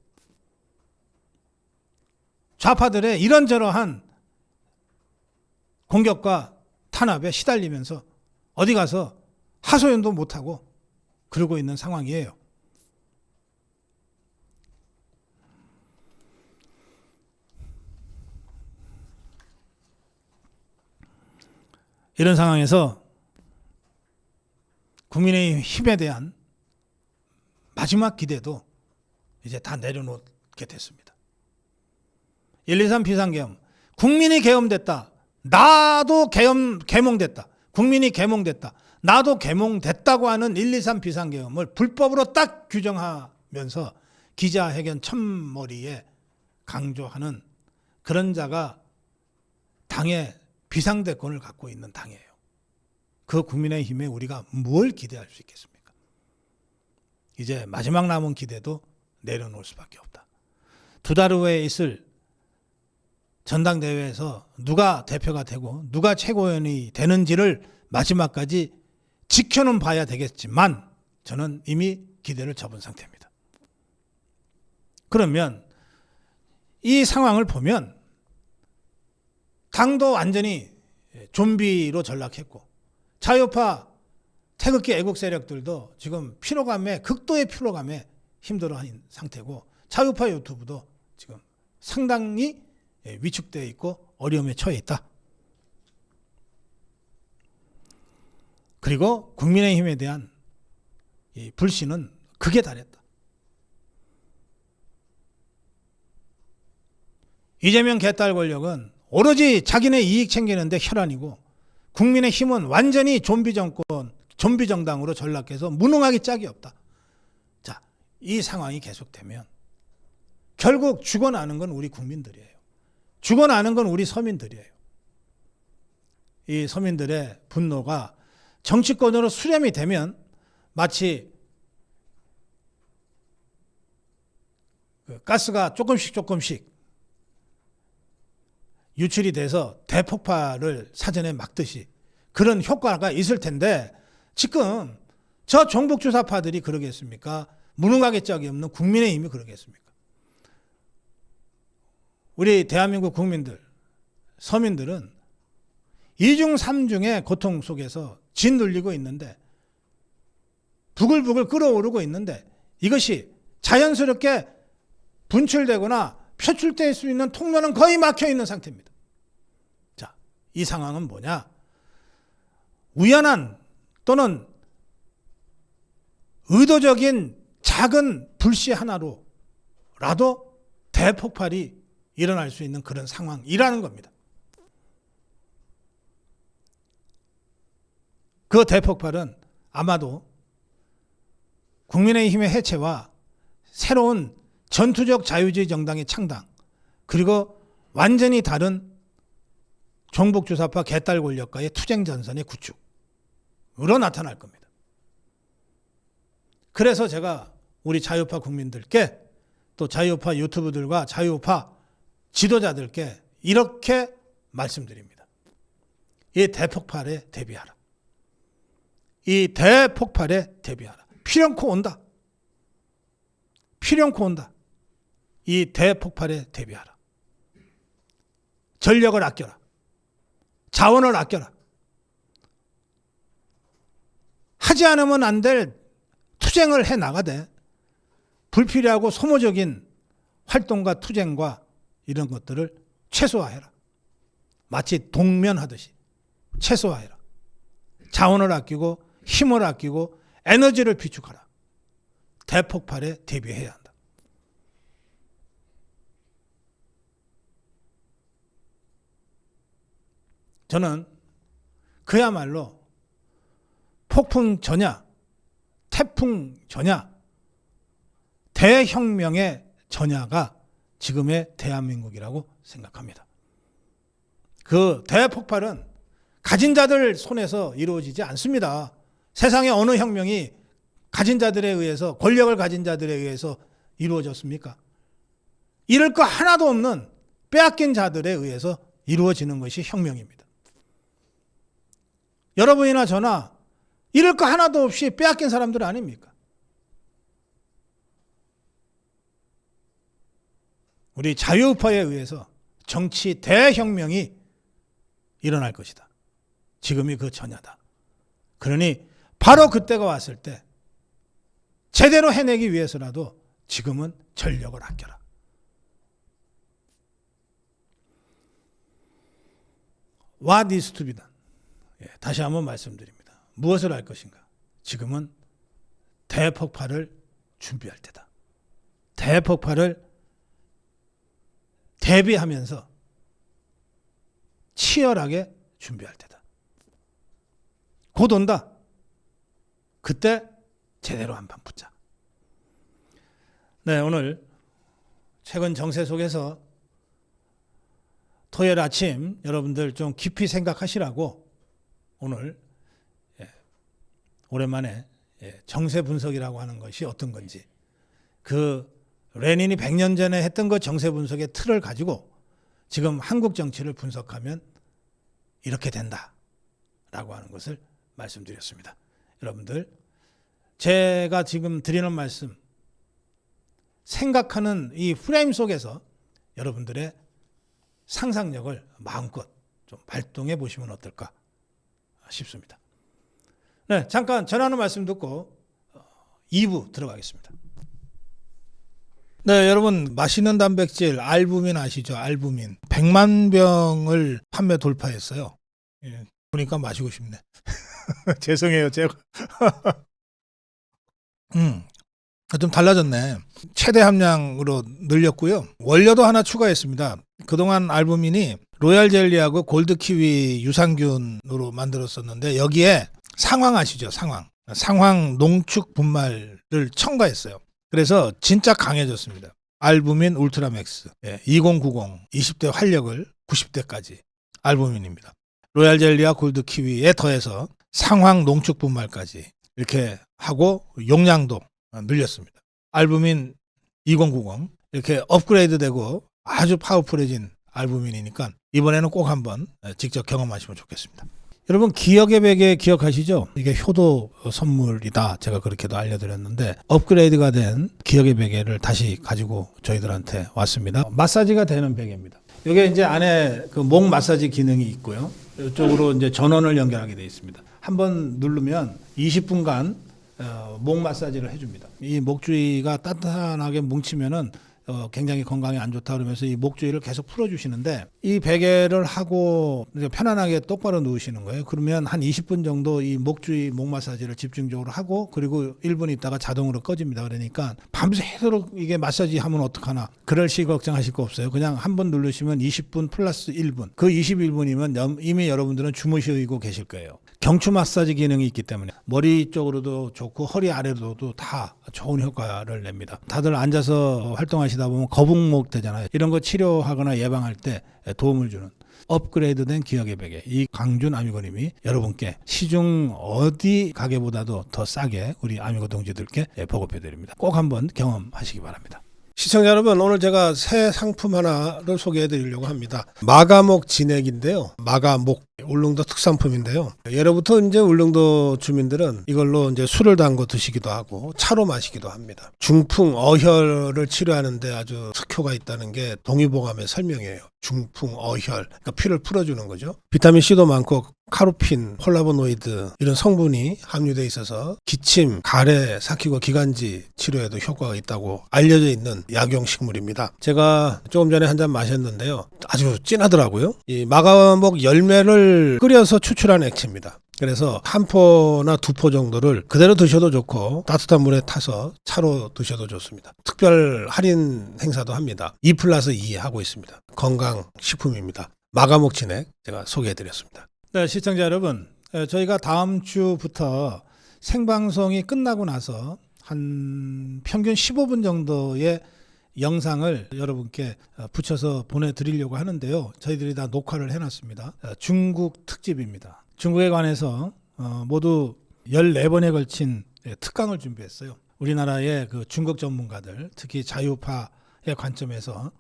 좌파들의 이런저러한 공격과 탄압에 시달리면서 어디 가서 하소연도 못하고 그러고 있는 상황이에요. 이런 상황에서 국민의힘에 대한 마지막 기대도 이제 다 내려놓게 됐습니다. 123 비상계엄. 국민이 계엄됐다. 나도 계몽됐다. 국민이 계몽됐다. 나도 계몽됐다고 하는 123 비상계엄을 불법으로 딱 규정하면서 기자회견 첫머리에 강조하는 그런 자가 당의 비상대권을 갖고 있는 당이에요. 그 국민의힘에 우리가 뭘 기대할 수 있겠습니까? 이제 마지막 남은 기대도 내려놓을 수밖에 없다. 2달 후에 있을 전당대회에서 누가 대표가 되고 누가 최고위원이 되는지를 마지막까지 지켜는 봐야 되겠지만 저는 이미 기대를 접은 상태입니다. 그러면 이 상황을 보면 당도 완전히 좀비로 전락했고 자유파 태극기 애국 세력들도 지금 피로감에 극도의 피로감에 힘들어하는 상태고 자유파 유튜브도 지금 상당히 위축되어 있고 어려움에 처해 있다. 그리고 국민의힘에 대한 이 불신은 극에 달했다. 이재명 개딸 권력은 오로지 자기네 이익 챙기는데 혈안이고 국민의힘은 완전히 좀비 정권, 좀비 정당으로 전락해서 무능하기 짝이 없다. 자, 이 상황이 계속되면 결국 죽어나는 건 우리 국민들이에요. 죽어나는 건 우리 서민들이에요. 이 서민들의 분노가 정치권으로 수렴이 되면 마치 가스가 조금씩 유출이 돼서 대폭발을 사전에 막듯이 그런 효과가 있을 텐데 지금 저 종북주사파들이 그러겠습니까? 무능하게 짝이 없는 국민의힘이 그러겠습니까? 우리 대한민국 국민들, 서민들은 2중 3중의 고통 속에서 짓눌리고 있는데 부글부글 끓어오르고 있는데 이것이 자연스럽게 분출되거나 표출될 수 있는 통로는 거의 막혀 있는 상태입니다. 자, 이 상황은 뭐냐? 우연한 또는 의도적인 작은 불씨 하나로라도 대폭발이 일어날 수 있는 그런 상황이라는 겁니다. 그 대폭발은 아마도 국민의힘의 해체와 새로운 전투적 자유주의 정당의 창당 그리고 완전히 다른 종북주사파 개딸 권력과의 투쟁 전선의 구축으로 나타날 겁니다. 그래서 제가 우리 자유파 국민들께 또 자유우파 유튜브들과 자유우파 지도자들께 이렇게 말씀드립니다. 이 대폭발에 대비하라. 이 대폭발에 대비하라. 필연코 온다. 필연코 온다. 이 대폭발에 대비하라. 전력을 아껴라. 자원을 아껴라. 하지 않으면 안 될 투쟁을 해 나가되 불필요하고 소모적인 활동과 투쟁과 이런 것들을 최소화해라. 마치 동면하듯이 최소화해라. 자원을 아끼고 힘을 아끼고 에너지를 비축하라. 대폭발에 대비해야 한다. 저는 그야말로 폭풍 전야, 태풍 전야, 대혁명의 전야가 지금의 대한민국이라고 생각합니다. 그 대폭발은 가진 자들 손에서 이루어지지 않습니다. 세상의 어느 혁명이 가진 자들에 의해서, 권력을 가진 자들에 의해서 이루어졌습니까? 잃을 거 하나도 없는 빼앗긴 자들에 의해서 이루어지는 것이 혁명입니다. 여러분이나 저나 잃을 거 하나도 없이 빼앗긴 사람들 아닙니까? 우리 자유우파에 의해서 정치 대혁명이 일어날 것이다. 지금이 그 전야다. 그러니 바로 그때가 왔을 때 제대로 해내기 위해서라도 지금은 전력을 아껴라. What is to be done? 다시 한번 말씀드립니다. 무엇을 할 것인가? 지금은 대폭발을 준비할 때다. 대폭발을 대비하면서 치열하게 준비할 때다. 곧 온다. 그때 제대로 한판 붙자. 네, 오늘 최근 정세 속에서 토요일 아침 여러분들 좀 깊이 생각하시라고 오늘 오랜만에 정세 분석이라고 하는 것이 어떤 건지, 그 레닌이 100년 전에 했던 그 정세 분석의 틀을 가지고 지금 한국 정치를 분석하면 이렇게 된다라고 하는 것을 말씀드렸습니다. 여러분들, 제가 지금 드리는 말씀, 생각하는 이 프레임 속에서 여러분들의 상상력을 마음껏 좀 발동해 보시면 어떨까 싶습니다. 네, 잠깐 전하는 말씀 듣고 2부 들어가겠습니다. 네, 여러분, 맛있는 단백질 알부민 아시죠? 알부민 100만 병을 판매 돌파했어요. 보니까 마시고 싶네. 죄송해요, 제가. 좀 달라졌네. 최대 함량으로 늘렸고요. 원료도 하나 추가했습니다. 그동안 알부민이 로얄 젤리하고 골드 키위 유산균으로 만들었었는데 여기에 상황 아시죠? 상황 농축 분말을 첨가했어요. 그래서 진짜 강해졌습니다. 알부민 울트라맥스 2090 20대 활력을 90대까지 알부민입니다. 로얄 젤리와 골드 키위에 더해서 상황 농축 분말까지 이렇게 하고 용량도 늘렸습니다. 알부민 2090 이렇게 업그레이드 되고 아주 파워풀해진 알부민이니까 이번에는 꼭 한번 직접 경험하시면 좋겠습니다. 여러분, 기억의 베개 기억하시죠? 이게 효도 선물이다. 제가 그렇게도 알려드렸는데 업그레이드가 된 기억의 베개를 다시 가지고 저희들한테 왔습니다. 마사지가 되는 베개입니다. 이게 이제 안에 그 목 마사지 기능이 있고요. 이쪽으로 이제 전원을 연결하게 되어 있습니다. 한번 누르면 20분간 목 마사지를 해줍니다. 이 목 주위가 따뜻하게 뭉치면은 굉장히 건강에 안 좋다 그러면서 이 목 주위를 계속 풀어주시는데, 이 베개를 하고 이제 편안하게 똑바로 누우시는 거예요. 그러면 한 20분 정도 이 목 주위 목 마사지를 집중적으로 하고 그리고 1분 있다가 자동으로 꺼집니다. 그러니까 밤새도록 이게 마사지 하면 어떡하나 그럴 시 걱정하실 거 없어요. 그냥 한 번 누르시면 20분 플러스 1분, 그 21분이면 이미 여러분들은 주무시고 계실 거예요. 경추 마사지 기능이 있기 때문에 머리 쪽으로도 좋고 허리 아래로도 다 좋은 효과를 냅니다. 다들 앉아서 활동하시다 보면 거북목 되잖아요. 이런 거 치료하거나 예방할 때 도움을 주는 업그레이드된 기억의 베개, 이 강준 아미고님이 여러분께 시중 어디 가게보다도 더 싸게 우리 아미고 동지들께 보급해 드립니다. 꼭 한번 경험하시기 바랍니다. 시청자 여러분, 오늘 제가 새 상품 하나를 소개해 드리려고 합니다. 마가목 진액인데요. 마가목 울릉도 특산품인데요. 예로부터 이제 울릉도 주민들은 이걸로 이제 술을 담궈 드시기도 하고 차로 마시기도 합니다. 중풍, 어혈을 치료하는데 아주 특효가 있다는 게 동의보감의 설명이에요. 중풍, 어혈, 그러니까 피를 풀어주는 거죠. 비타민 C도 많고 카로핀, 폴라보노이드 이런 성분이 함유되어 있어서 기침, 가래, 삭히고 기관지 치료에도 효과가 있다고 알려져 있는 약용식물입니다. 제가 조금 전에 한 잔 마셨는데요. 아주 진하더라고요. 이 마가목 열매를 끓여서 추출한 액체입니다. 그래서 한 포나 두 포 정도를 그대로 드셔도 좋고 따뜻한 물에 타서 차로 드셔도 좋습니다. 특별 할인 행사도 합니다. 2+2 하고 있습니다. 건강식품입니다. 마가목 진액 제가 소개해드렸습니다. 네, 시청자 여러분, 저희가 다음 주부터 생방송이 끝나고 나서 한 평균 15분 정도의 영상을 여러분께 붙여서 보내드리려고 하는데요. 저희들이 다 녹화를 해놨습니다. 중국 특집입니다. 중국에 관해서 모두 14번에 걸친 특강을 준비했어요. 우리나라의 그 중국 전문가들, 특히 자유파의 관점에서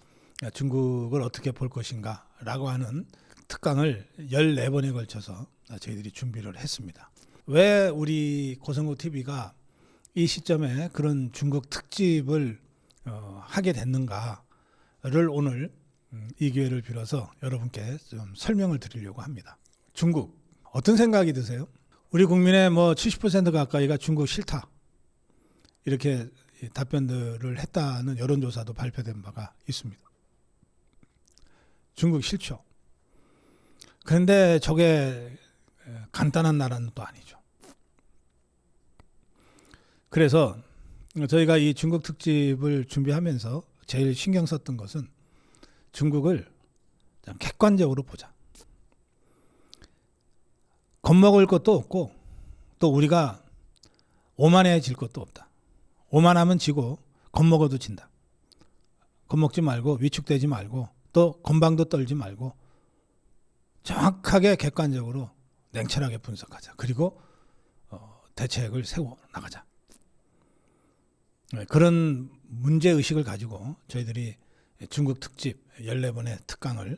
중국을 어떻게 볼 것인가 라고 하는 특강을 14번에 걸쳐서 저희들이 준비를 했습니다. 왜 우리 고성국 TV가 이 시점에 그런 중국 특집을 하게 됐는가를 오늘 이 기회를 빌어서 여러분께 좀 설명을 드리려고 합니다. 중국 어떤 생각이 드세요? 우리 국민의 뭐 70% 가까이가 중국 싫다 이렇게 답변들을 했다는 여론조사도 발표된 바가 있습니다. 중국 싫죠. 그런데 저게 간단한 나라는 또 아니죠. 그래서 저희가 이 중국 특집을 준비하면서 제일 신경 썼던 것은 중국을 객관적으로 보자. 겁먹을 것도 없고 또 우리가 오만해질 것도 없다. 오만하면 지고 겁먹어도 진다. 겁먹지 말고 위축되지 말고 또 건방도 떨지 말고 정확하게 객관적으로 냉철하게 분석하자. 그리고 대책을 세워 나가자. 그런 문제의식을 가지고 저희들이 중국 특집 14번의 특강을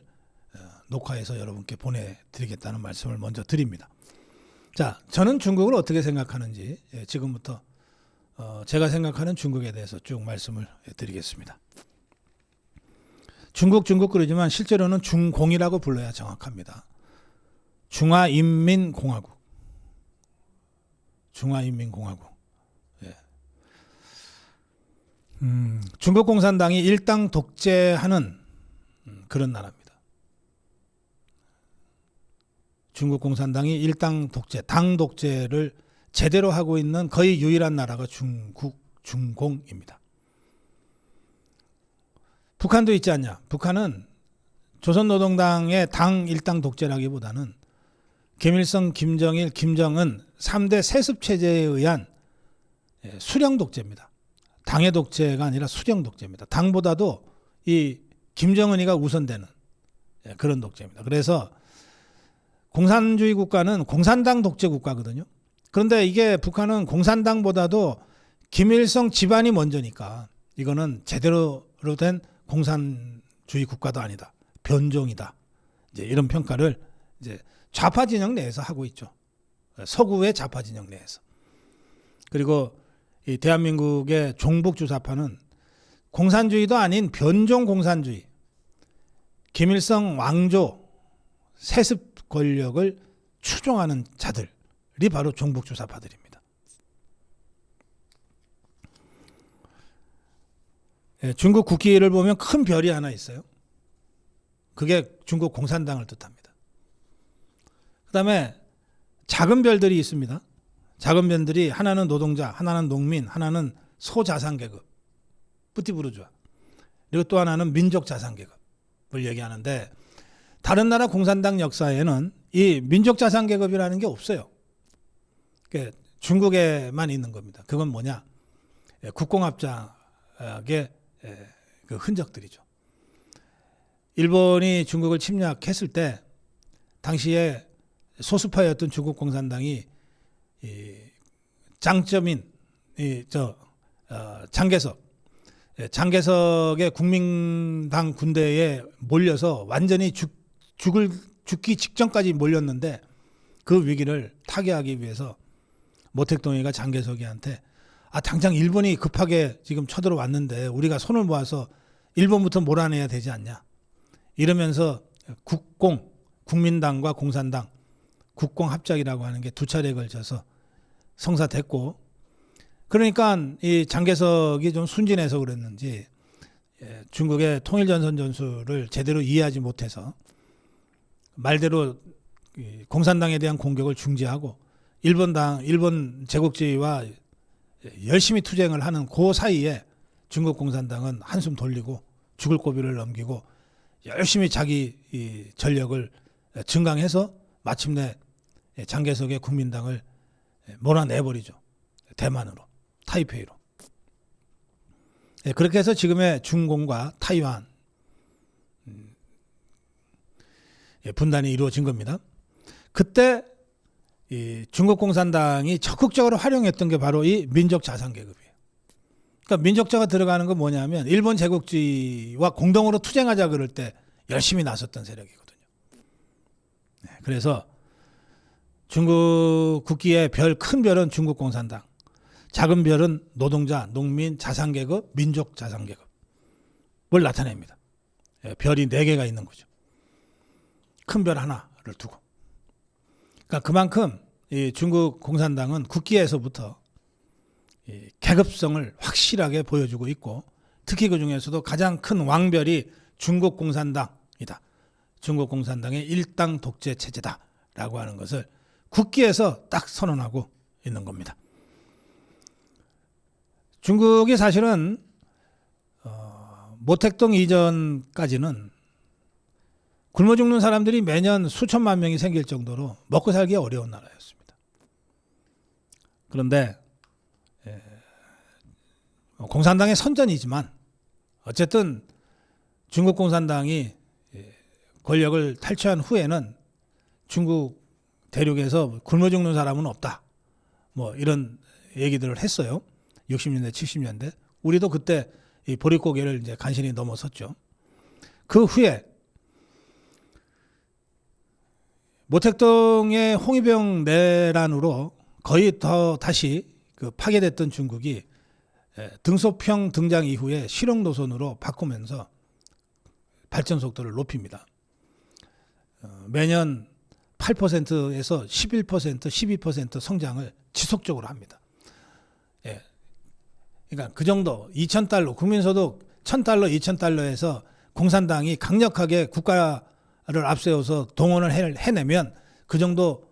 녹화해서 여러분께 보내드리겠다는 말씀을 먼저 드립니다. 자, 저는 중국을 어떻게 생각하는지 지금부터 제가 생각하는 중국에 대해서 쭉 말씀을 드리겠습니다. 중국 그러지만 실제로는 중공이라고 불러야 정확합니다. 중화인민공화국. 예. 중국 공산당이 일당 독재하는 그런 나라입니다. 중국 공산당이 일당 독재, 당 독재를 제대로 하고 있는 거의 유일한 나라가 중공입니다. 북한도 있지 않냐? 북한은 조선노동당의 당 일당 독재라기보다는 김일성, 김정일, 김정은 3대 세습체제에 의한 수령 독재입니다. 당의 독재가 아니라 수령 독재입니다. 당보다도 이 김정은이가 우선되는 그런 독재입니다. 그래서 공산주의 국가는 공산당 독재 국가거든요. 그런데 이게 북한은 공산당보다도 김일성 집안이 먼저니까 이거는 제대로 된 공산주의 국가도 아니다. 변종이다. 이제 이런 평가를 이제 좌파 진영 내에서 하고 있죠. 서구의 좌파 진영 내에서. 그리고 이 대한민국의 종북주사파는 공산주의도 아닌 변종 공산주의, 김일성 왕조 세습 권력을 추종하는 자들이 바로 종북주사파들입니다. 중국 국기를 보면 큰 별이 하나 있어요. 그게 중국 공산당을 뜻합니다. 그 다음에 작은 별들이 있습니다. 작은 별들이 하나는 노동자, 하나는 농민, 하나는 소자산계급, 뿌띠부르주아. 그리고 또 하나는 민족자산계급을 얘기하는데 다른 나라 공산당 역사에는 이 민족자산계급이라는 게 없어요. 중국에만 있는 겁니다. 그건 뭐냐? 국공합작의 그 흔적들이죠. 일본이 중국을 침략했을 때 당시에 소수파였던 중국 공산당이 장점인 장개석 장개석의 국민당 군대에 몰려서 완전히 죽기 직전까지 몰렸는데 그 위기를 타개하기 위해서 모택동이가 장개석이한테 당장 일본이 급하게 지금 쳐들어왔는데 우리가 손을 모아서 일본부터 몰아내야 되지 않냐. 이러면서 국민당과 공산당, 국공합작이라고 하는 게 두 차례에 걸쳐서 성사됐고, 그러니까 이 장개석이 좀 순진해서 그랬는지 중국의 통일전선 전술을 제대로 이해하지 못해서 말대로 공산당에 대한 공격을 중지하고 일본 제국주의와 열심히 투쟁을 하는 그 사이에 중국 공산당은 한숨 돌리고 죽을 고비를 넘기고 열심히 자기 이 전력을 증강해서 마침내 장개석의 국민당을 몰아내버리죠. 대만으로, 타이페이로. 그렇게 해서 지금의 중공과 타이완 분단이 이루어진 겁니다. 그때 이 중국 공산당이 적극적으로 활용했던 게 바로 이 민족 자산 계급이에요. 그러니까 민족자가 들어가는 건 뭐냐면 일본 제국주의와 공동으로 투쟁하자 그럴 때 열심히 나섰던 세력이거든요. 그래서 중국 국기의 큰 별은 중국 공산당, 작은 별은 노동자, 농민, 자산 계급, 민족 자산 계급을 나타냅니다. 별이 4개가 있는 거죠. 큰 별 하나를 두고. 그러니까 그만큼 이 중국 공산당은 국기에서부터 이 계급성을 확실하게 보여주고 있고, 특히 그 중에서도 가장 큰 왕별이 중국 공산당이다. 중국 공산당의 일당 독재 체제다라고 하는 것을 국기에서 딱 선언하고 있는 겁니다. 중국이 사실은 모택동 이전까지는 굶어 죽는 사람들이 매년 수천만 명이 생길 정도로 먹고 살기 어려운 나라였습니다. 그런데 공산당의 선전이지만 어쨌든 중국 공산당이 권력을 탈취한 후에는 중국 대륙에서 굶어 죽는 사람은 없다. 뭐 이런 얘기들을 했어요. 60년대, 70년대. 우리도 그때 이 보릿고개를 이제 간신히 넘어섰죠. 그 후에 모택동의 홍위병 내란으로 거의 다시 파괴됐던 중국이 등소평 등장 이후에 실용 노선으로 바꾸면서 발전 속도를 높입니다. 매년 8%에서 11%, 12% 성장을 지속적으로 합니다. 그러니까 그 정도 2,000달러, 국민소득 1,000달러, 2,000달러에서 공산당이 강력하게 국가를 앞세워서 동원을 해내면 그 정도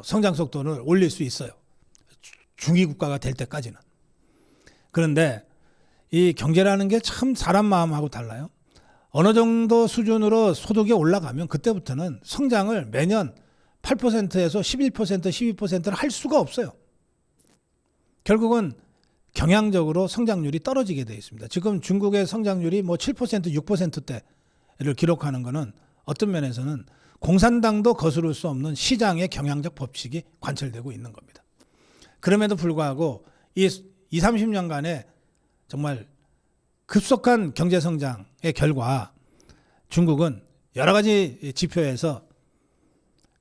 성장 속도를 올릴 수 있어요. 중위 국가가 될 때까지는. 그런데 이 경제라는 게 참 사람 마음하고 달라요. 어느 정도 수준으로 소득이 올라가면 그때부터는 성장을 매년 8%에서 11%, 12%를 할 수가 없어요. 결국은 경향적으로 성장률이 떨어지게 되어 있습니다. 지금 중국의 성장률이 뭐 7%, 6%대를 기록하는 것은 어떤 면에서는 공산당도 거스를 수 없는 시장의 경향적 법칙이 관철되고 있는 겁니다. 그럼에도 불구하고 이 20-30년간의 정말 급속한 경제 성장의 결과 중국은 여러 가지 지표에서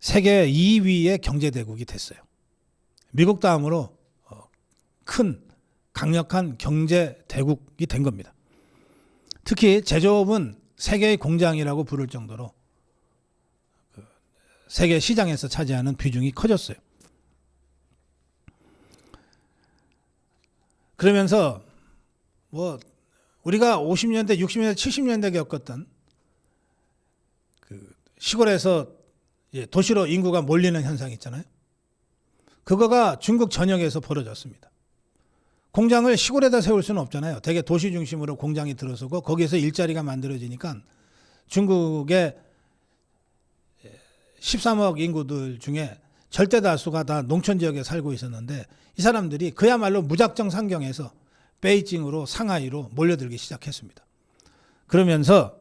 세계 2위의 경제대국이 됐어요. 미국 다음으로 큰 강력한 경제대국이 된 겁니다. 특히 제조업은 세계의 공장이라고 부를 정도로 세계 시장에서 차지하는 비중이 커졌어요. 그러면서 뭐 우리가 50년대, 60년대, 70년대 겪었던 그 시골에서 도시로 인구가 몰리는 현상이 있잖아요. 그거가 중국 전역에서 벌어졌습니다. 공장을 시골에다 세울 수는 없잖아요. 대개 도시 중심으로 공장이 들어서고 거기에서 일자리가 만들어지니까 중국의 13억 인구들 중에 절대 다수가 다 농촌 지역에 살고 있었는데 이 사람들이 그야말로 무작정 상경해서 베이징으로 상하이로 몰려들기 시작했습니다. 그러면서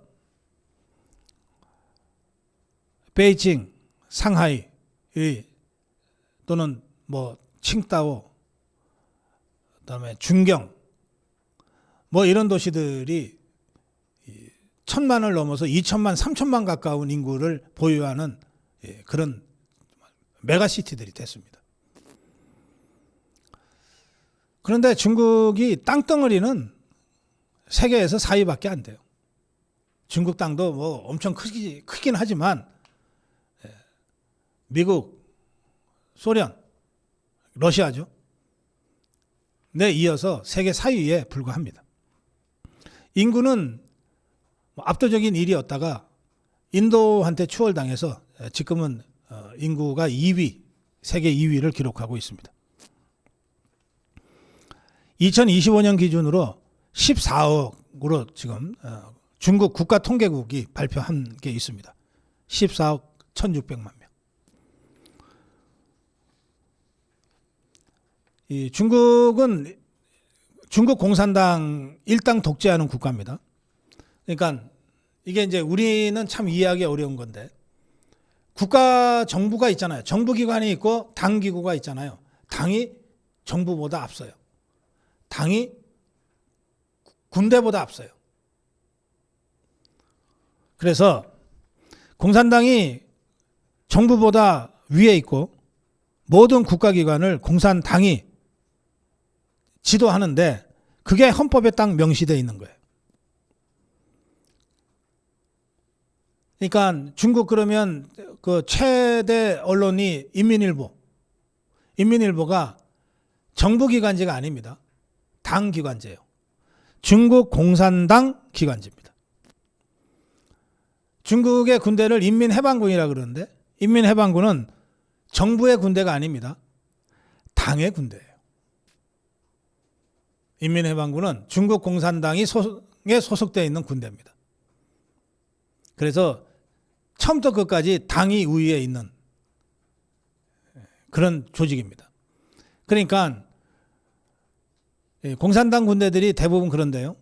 베이징, 상하이 또는 뭐 칭다오, 그다음에 중경, 뭐 이런 도시들이 1,000만을 넘어서 2천만, 3천만 가까운 인구를 보유하는 그런 메가시티들이 됐습니다. 그런데 중국이 땅덩어리는 세계에서 4위밖에 안 돼요. 중국 땅도 뭐 엄청 크긴 하지만 미국, 소련, 러시아죠. 네, 이어서 세계 4위에 불과합니다. 인구는 압도적인 1위였다가 인도한테 추월당해서 지금은 인구가 2위, 세계 2위를 기록하고 있습니다. 2025년 기준으로 14억으로 지금 중국 국가통계국이 발표한 게 있습니다. 14억 1,600만 명. 이 중국은 중국 공산당 일당 독재하는 국가입니다. 그러니까 이게 이제 우리는 참 이해하기 어려운 건데 국가 정부가 있잖아요. 정부기관이 있고 당기구가 있잖아요. 당이 정부보다 앞서요. 당이 군대보다 앞서요. 그래서 공산당이 정부보다 위에 있고 모든 국가기관을 공산당이 지도하는데 그게 헌법에 딱 명시되어 있는 거예요. 그러니까 중국 그러면 그 최대 언론이 인민일보. 인민일보가 정부기관지가 아닙니다. 당기관지예요. 중국 공산당 기관지입니다. 중국의 군대를 인민해방군이라 그러는데 인민해방군은 정부의 군대가 아닙니다. 당의 군대예요. 인민해방군은 중국 공산당이 소속되어 있는 군대입니다. 그래서 처음부터 끝까지 당이 우위에 있는 그런 조직입니다. 그러니까 공산당 군대들이 대부분 그런데요.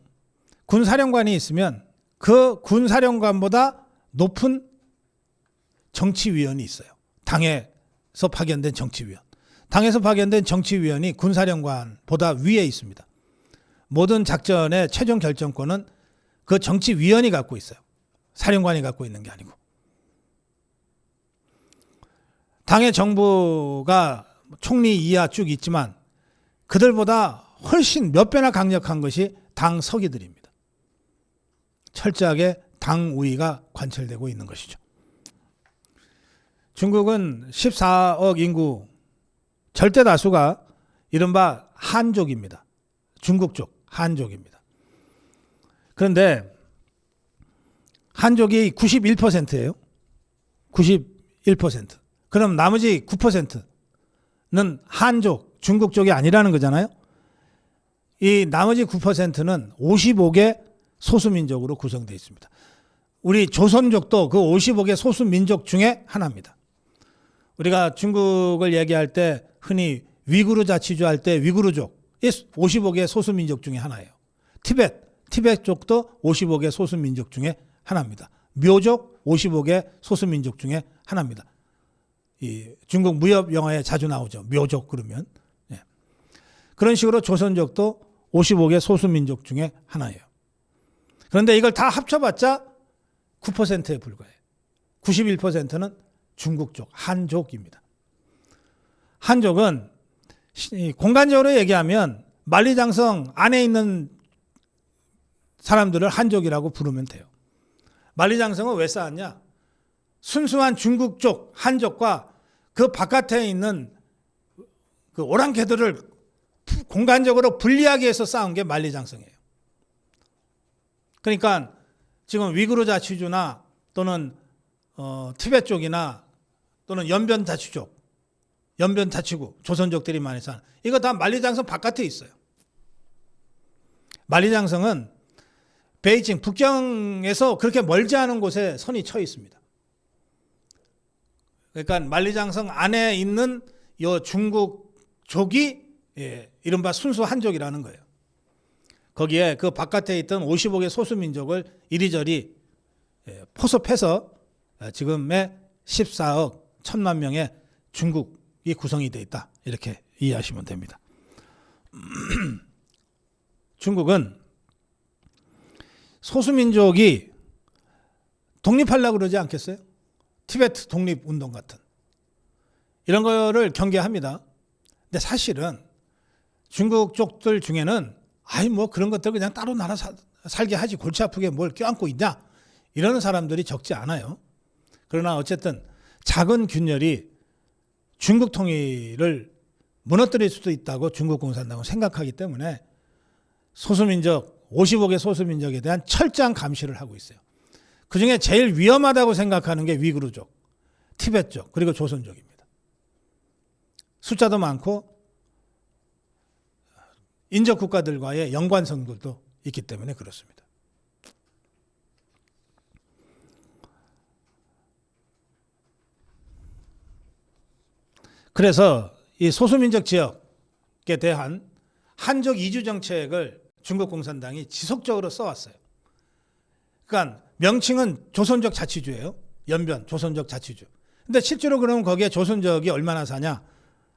군사령관이 있으면 그 군사령관보다 높은 정치위원이 있어요. 당에서 파견된 정치위원. 당에서 파견된 정치위원이 군사령관보다 위에 있습니다. 모든 작전의 최종 결정권은 그 정치위원이 갖고 있어요. 사령관이 갖고 있는 게 아니고. 당의 정부가 총리 이하 쭉 있지만 그들보다 훨씬 몇 배나 강력한 것이 당 서기들입니다. 철저하게 당 우위가 관철되고 있는 것이죠. 중국은 14억 인구 절대 다수가 이른바 한족입니다. 중국족, 한족입니다. 그런데 한족이 91%예요. 91%. 그럼 나머지 9%는 한족, 중국족이 아니라는 거잖아요. 이 나머지 9%는 55개 소수민족으로 구성되어 있습니다. 우리 조선족도 그 55개 소수민족 중에 하나입니다. 우리가 중국을 얘기할 때 흔히 위구르 자치주 할 때 위구르족, 55개 소수민족 중에 하나예요. 티벳족도 55개 소수민족 중에 하나입니다. 묘족 55개 소수민족 중에 하나입니다. 이 중국 무협 영화에 자주 나오죠. 묘족 그러면. 예. 그런 식으로 조선족도 55개 소수민족 중에 하나예요. 그런데 이걸 다 합쳐봤자 9%에 불과해요. 91%는 중국족, 한족입니다. 한족은 공간적으로 얘기하면 만리장성 안에 있는 사람들을 한족이라고 부르면 돼요. 만리장성은 왜 쌓았냐? 순수한 중국족, 한족과 그 바깥에 있는 그 오랑캐들을 공간적으로 분리하기 위해서 쌓은 게 만리장성이에요. 그러니까 지금 위구르 자치주나 또는 티벳 쪽이나 또는 연변 자치족, 연변 자치구, 조선족들이 많이 사는 이거 다 만리장성 바깥에 있어요. 만리장성은 베이징, 북경에서 그렇게 멀지 않은 곳에 선이 쳐 있습니다. 그러니까 만리장성 안에 있는 이 중국족이 이른바 순수 한족이라는 거예요. 거기에 그 바깥에 있던 55개 소수민족을 이리저리 포섭해서 지금의 14억 1,000만 명의 중국이 구성이 되어 있다. 이렇게 이해하시면 됩니다. 중국은 소수민족이 독립하려고 그러지 않겠어요? 티베트 독립운동 같은 이런 거를 경계합니다. 근데 사실은 중국 쪽들 중에는 아이 뭐 그런 것들 그냥 따로 나라 살게 하지 골치 아프게 뭘 껴안고 있냐 이러는 사람들이 적지 않아요. 그러나 어쨌든 작은 균열이 중국 통일을 무너뜨릴 수도 있다고 중국 공산당은 생각하기 때문에 소수민족 55개 소수민족에 대한 철저한 감시를 하고 있어요. 그중에 제일 위험하다고 생각하는 게 위구르족, 티베트족 그리고 조선족입니다. 숫자도 많고 인접 국가들과의 연관성들도 있기 때문에 그렇습니다. 그래서 이 소수민족 지역에 대한 한족 이주 정책을 중국 공산당이 지속적으로 써왔어요. 그러니까 명칭은 조선족 자치주예요. 연변 조선족 자치주. 근데 실제로 그러면 거기에 조선족이 얼마나 사냐?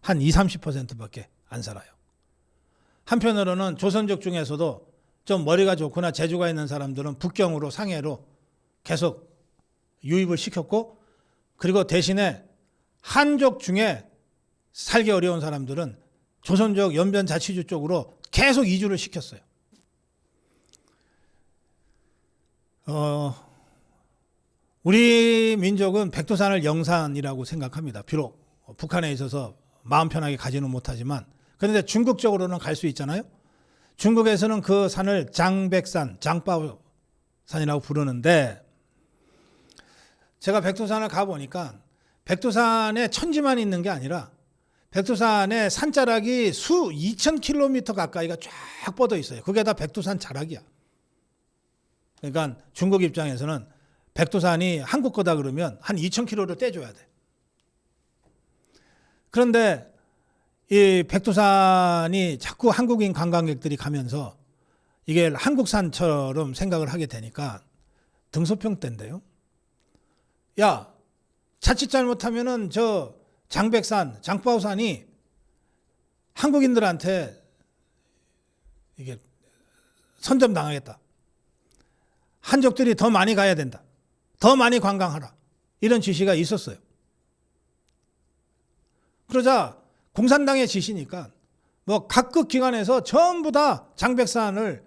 한 20-30%밖에 안 살아요. 한편으로는 조선족 중에서도 좀 머리가 좋거나 재주가 있는 사람들은 북경으로 상해로 계속 유입을 시켰고, 그리고 대신에 한족 중에 살기 어려운 사람들은 조선족 연변 자치주 쪽으로 계속 이주를 시켰어요. 우리 민족은 백두산을 영산이라고 생각합니다. 비록 북한에 있어서 마음 편하게 가지는 못하지만, 그런데 중국 쪽으로는 갈 수 있잖아요. 중국에서는 그 산을 장백산, 장바오산이라고 부르는데, 제가 백두산을 가보니까 백두산에 천지만 있는 게 아니라 백두산에 산자락이 2,000km 가까이가 쫙 뻗어 있어요. 그게 다 백두산 자락이야. 그러니까 중국 입장에서는 백두산이 한국 거다 그러면 한 2,000km를 떼줘야 돼. 그런데 이 백두산이 자꾸 한국인 관광객들이 가면서 이게 한국산처럼 생각을 하게 되니까 등소평 때인데요. 야, 자칫 잘못하면은 저 장백산, 장바오산이 한국인들한테 이게 선점당하겠다. 한족들이 더 많이 가야 된다. 더 많이 관광하라. 이런 지시가 있었어요. 그러자 공산당의 지시니까 뭐 각급 기관에서 전부 다 장백산을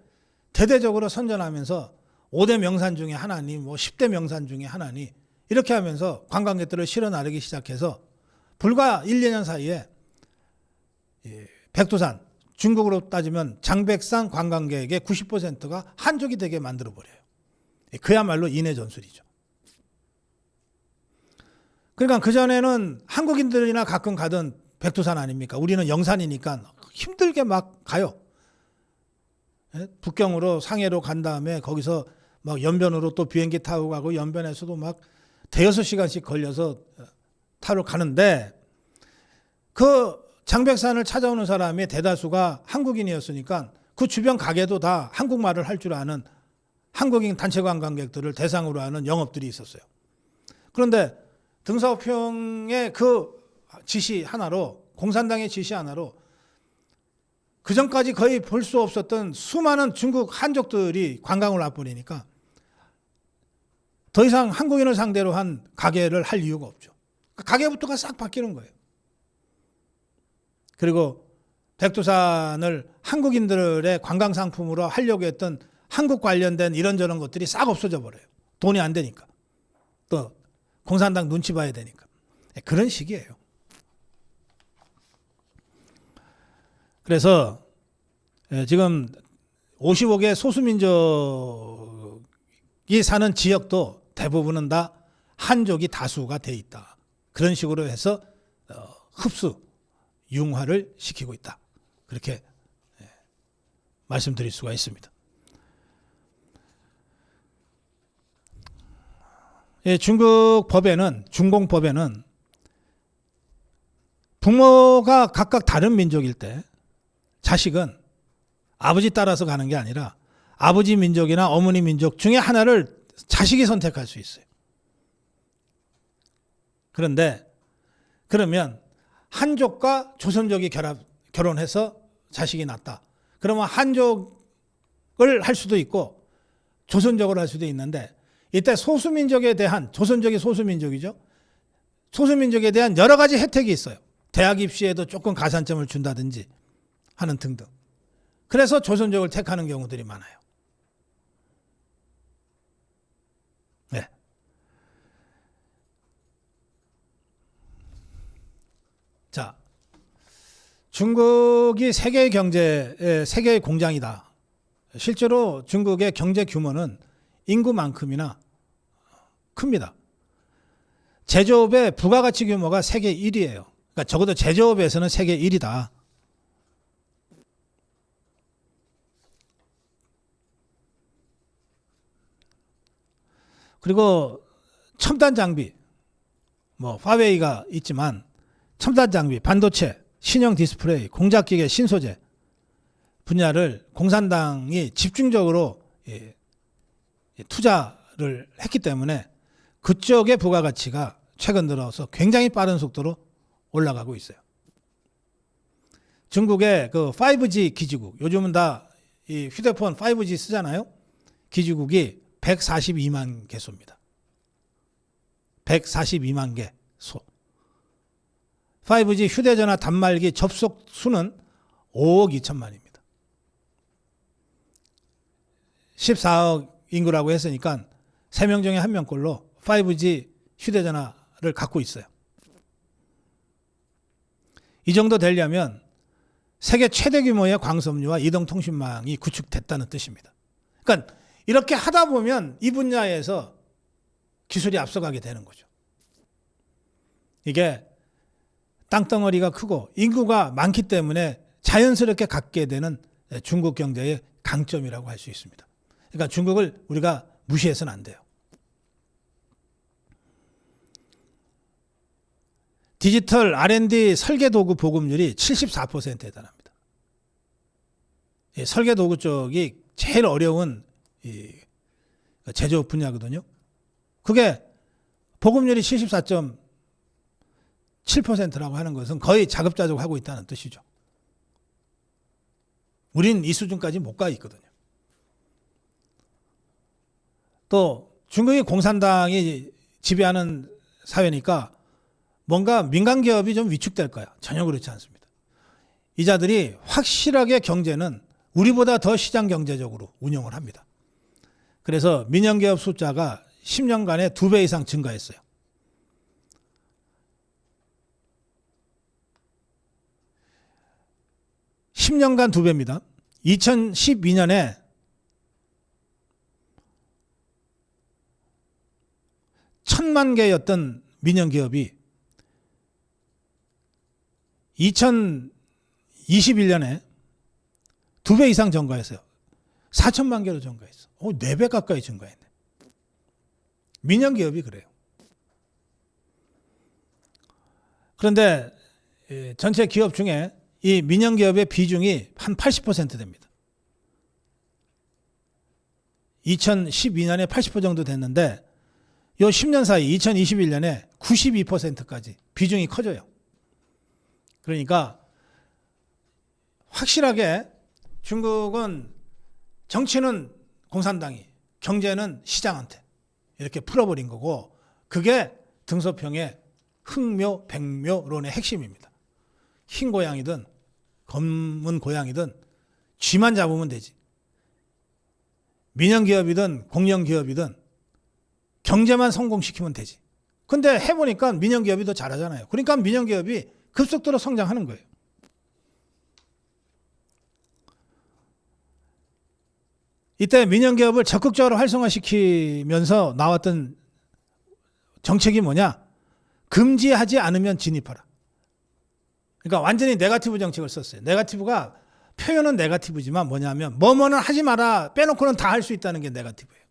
대대적으로 선전하면서 5대 명산 중에 하나니 뭐 10대 명산 중에 하나니 이렇게 하면서 관광객들을 실어 나르기 시작해서 불과 1, 2년 사이에 백두산, 중국으로 따지면 장백산 관광객의 90%가 한족이 되게 만들어버려요. 그야말로 인해 전술이죠. 그러니까 그전에는 한국인들이나 가끔 가던 백두산 아닙니까? 우리는 영산이니까 힘들게 막 가요. 북경으로 상해로 간 다음에 거기서 막 연변으로 또 비행기 타고 가고 연변에서도 막 대여섯 시간씩 걸려서 타러 가는데 그 장백산을 찾아오는 사람의 대다수가 한국인이었으니까 그 주변 가게도 다 한국말을 할 줄 아는 한국인 단체 관광객들을 대상으로 하는 영업들이 있었어요. 그런데 등소평의 그 지시 하나로, 공산당의 지시 하나로 그전까지 거의 볼 수 없었던 수많은 중국 한족들이 관광을 와버리니까 더 이상 한국인을 상대로 한 가게를 할 이유가 없죠. 가게부터가 싹 바뀌는 거예요. 그리고 백두산을 한국인들의 관광 상품으로 하려고 했던 한국 관련된 이런저런 것들이 싹 없어져 버려요. 돈이 안 되니까. 또 공산당 눈치 봐야 되니까. 그런 식이에요. 그래서 지금 55개 소수민족이 사는 지역도 대부분은 다 한족이 다수가 돼 있다. 그런 식으로 해서 흡수, 융화를 시키고 있다. 그렇게 말씀드릴 수가 있습니다. 중국 법에는, 중공법에는 부모가 각각 다른 민족일 때 자식은 아버지 따라서 가는 게 아니라 아버지 민족이나 어머니 민족 중에 하나를 자식이 선택할 수 있어요. 그런데 그러면 한족과 조선족이 결혼해서 자식이 낳았다. 그러면 한족을 할 수도 있고 조선적으로 할 수도 있는데 이때 소수민족에 대한 조선족이 소수민족이죠. 소수민족에 대한 여러 가지 혜택이 있어요. 대학 입시에도 조금 가산점을 준다든지 하는 등등. 그래서 조선족을 택하는 경우들이 많아요. 네. 자, 중국이 세계의 경제의 세계의 공장이다. 실제로 중국의 경제 규모는 인구만큼이나 큽니다. 제조업의 부가가치 규모가 세계 1위예요. 그러니까 적어도 제조업에서는 세계 1위다. 그리고 첨단 장비, 뭐 화웨이가 있지만 첨단 장비, 반도체, 신형 디스플레이, 공작기계, 신소재 분야를 공산당이 집중적으로 투자를 했기 때문에 그쪽의 부가가치가 최근 들어서 굉장히 빠른 속도로 올라가고 있어요. 중국의 그 5G 기지국, 요즘은 다 이 휴대폰 5G 쓰잖아요. 기지국이 142만 개소입니다. 142만 개소. 5G 휴대전화 단말기 접속 수는 5억 2천만입니다. 14억 인구라고 했으니까 3명 중에 1명꼴로 5G 휴대전화를 갖고 있어요. 이 정도 되려면 세계 최대 규모의 광섬유와 이동통신망이 구축됐다는 뜻입니다. 그러니까 이렇게 하다 보면 이 분야에서 기술이 앞서가게 되는 거죠. 이게 땅덩어리가 크고 인구가 많기 때문에 자연스럽게 갖게 되는 중국 경제의 강점이라고 할 수 있습니다. 그러니까 중국을 우리가 무시해서는 안 돼요. 디지털 R&D 설계 도구 보급률이 74%에 달합니다. 설계 도구 쪽이 제일 어려운 제조업 분야거든요. 그게 보급률이 74.7%라고 하는 것은 거의 자급자족하고 있다는 뜻이죠. 우린 이 수준까지 못 가 있거든요. 또 중국의 공산당이 지배하는 사회니까 뭔가 민간 기업이 좀 위축될 거야. 전혀 그렇지 않습니다. 이자들이 확실하게 경제는 우리보다 더 시장 경제적으로 운영을 합니다. 그래서 민영 기업 숫자가 10년간에 2배 이상 증가했어요. (10년간) 2배입니다. 2012년에 1,000만 개였던 민영 기업이 2021년에 2배 이상 증가했어요. 4천만 개로 증가했어. 4배 가까이 증가했네. 민영 기업이 그래요. 그런데 전체 기업 중에 이 민영 기업의 비중이 한 80% 됩니다. 2012년에 80% 정도 됐는데 요 10년 사이 2021년에 92%까지 비중이 커져요. 그러니까 확실하게 중국은 정치는 공산당이, 경제는 시장한테 이렇게 풀어버린 거고, 그게 등소평의 흑묘, 백묘론의 핵심입니다. 흰 고양이든 검은 고양이든 쥐만 잡으면 되지. 민영기업이든 공영기업이든 경제만 성공시키면 되지. 근데 해보니까 민영기업이 더 잘하잖아요. 그러니까 민영기업이 급속도로 성장하는 거예요. 이때 민영기업을 적극적으로 활성화시키면서 나왔던 정책이 뭐냐? 금지하지 않으면 진입하라. 그러니까 완전히 네거티브 정책을 썼어요. 네거티브가 표현은 네거티브지만 뭐냐면 뭐뭐는 하지 마라 빼놓고는 다 할 수 있다는 게 네거티브예요.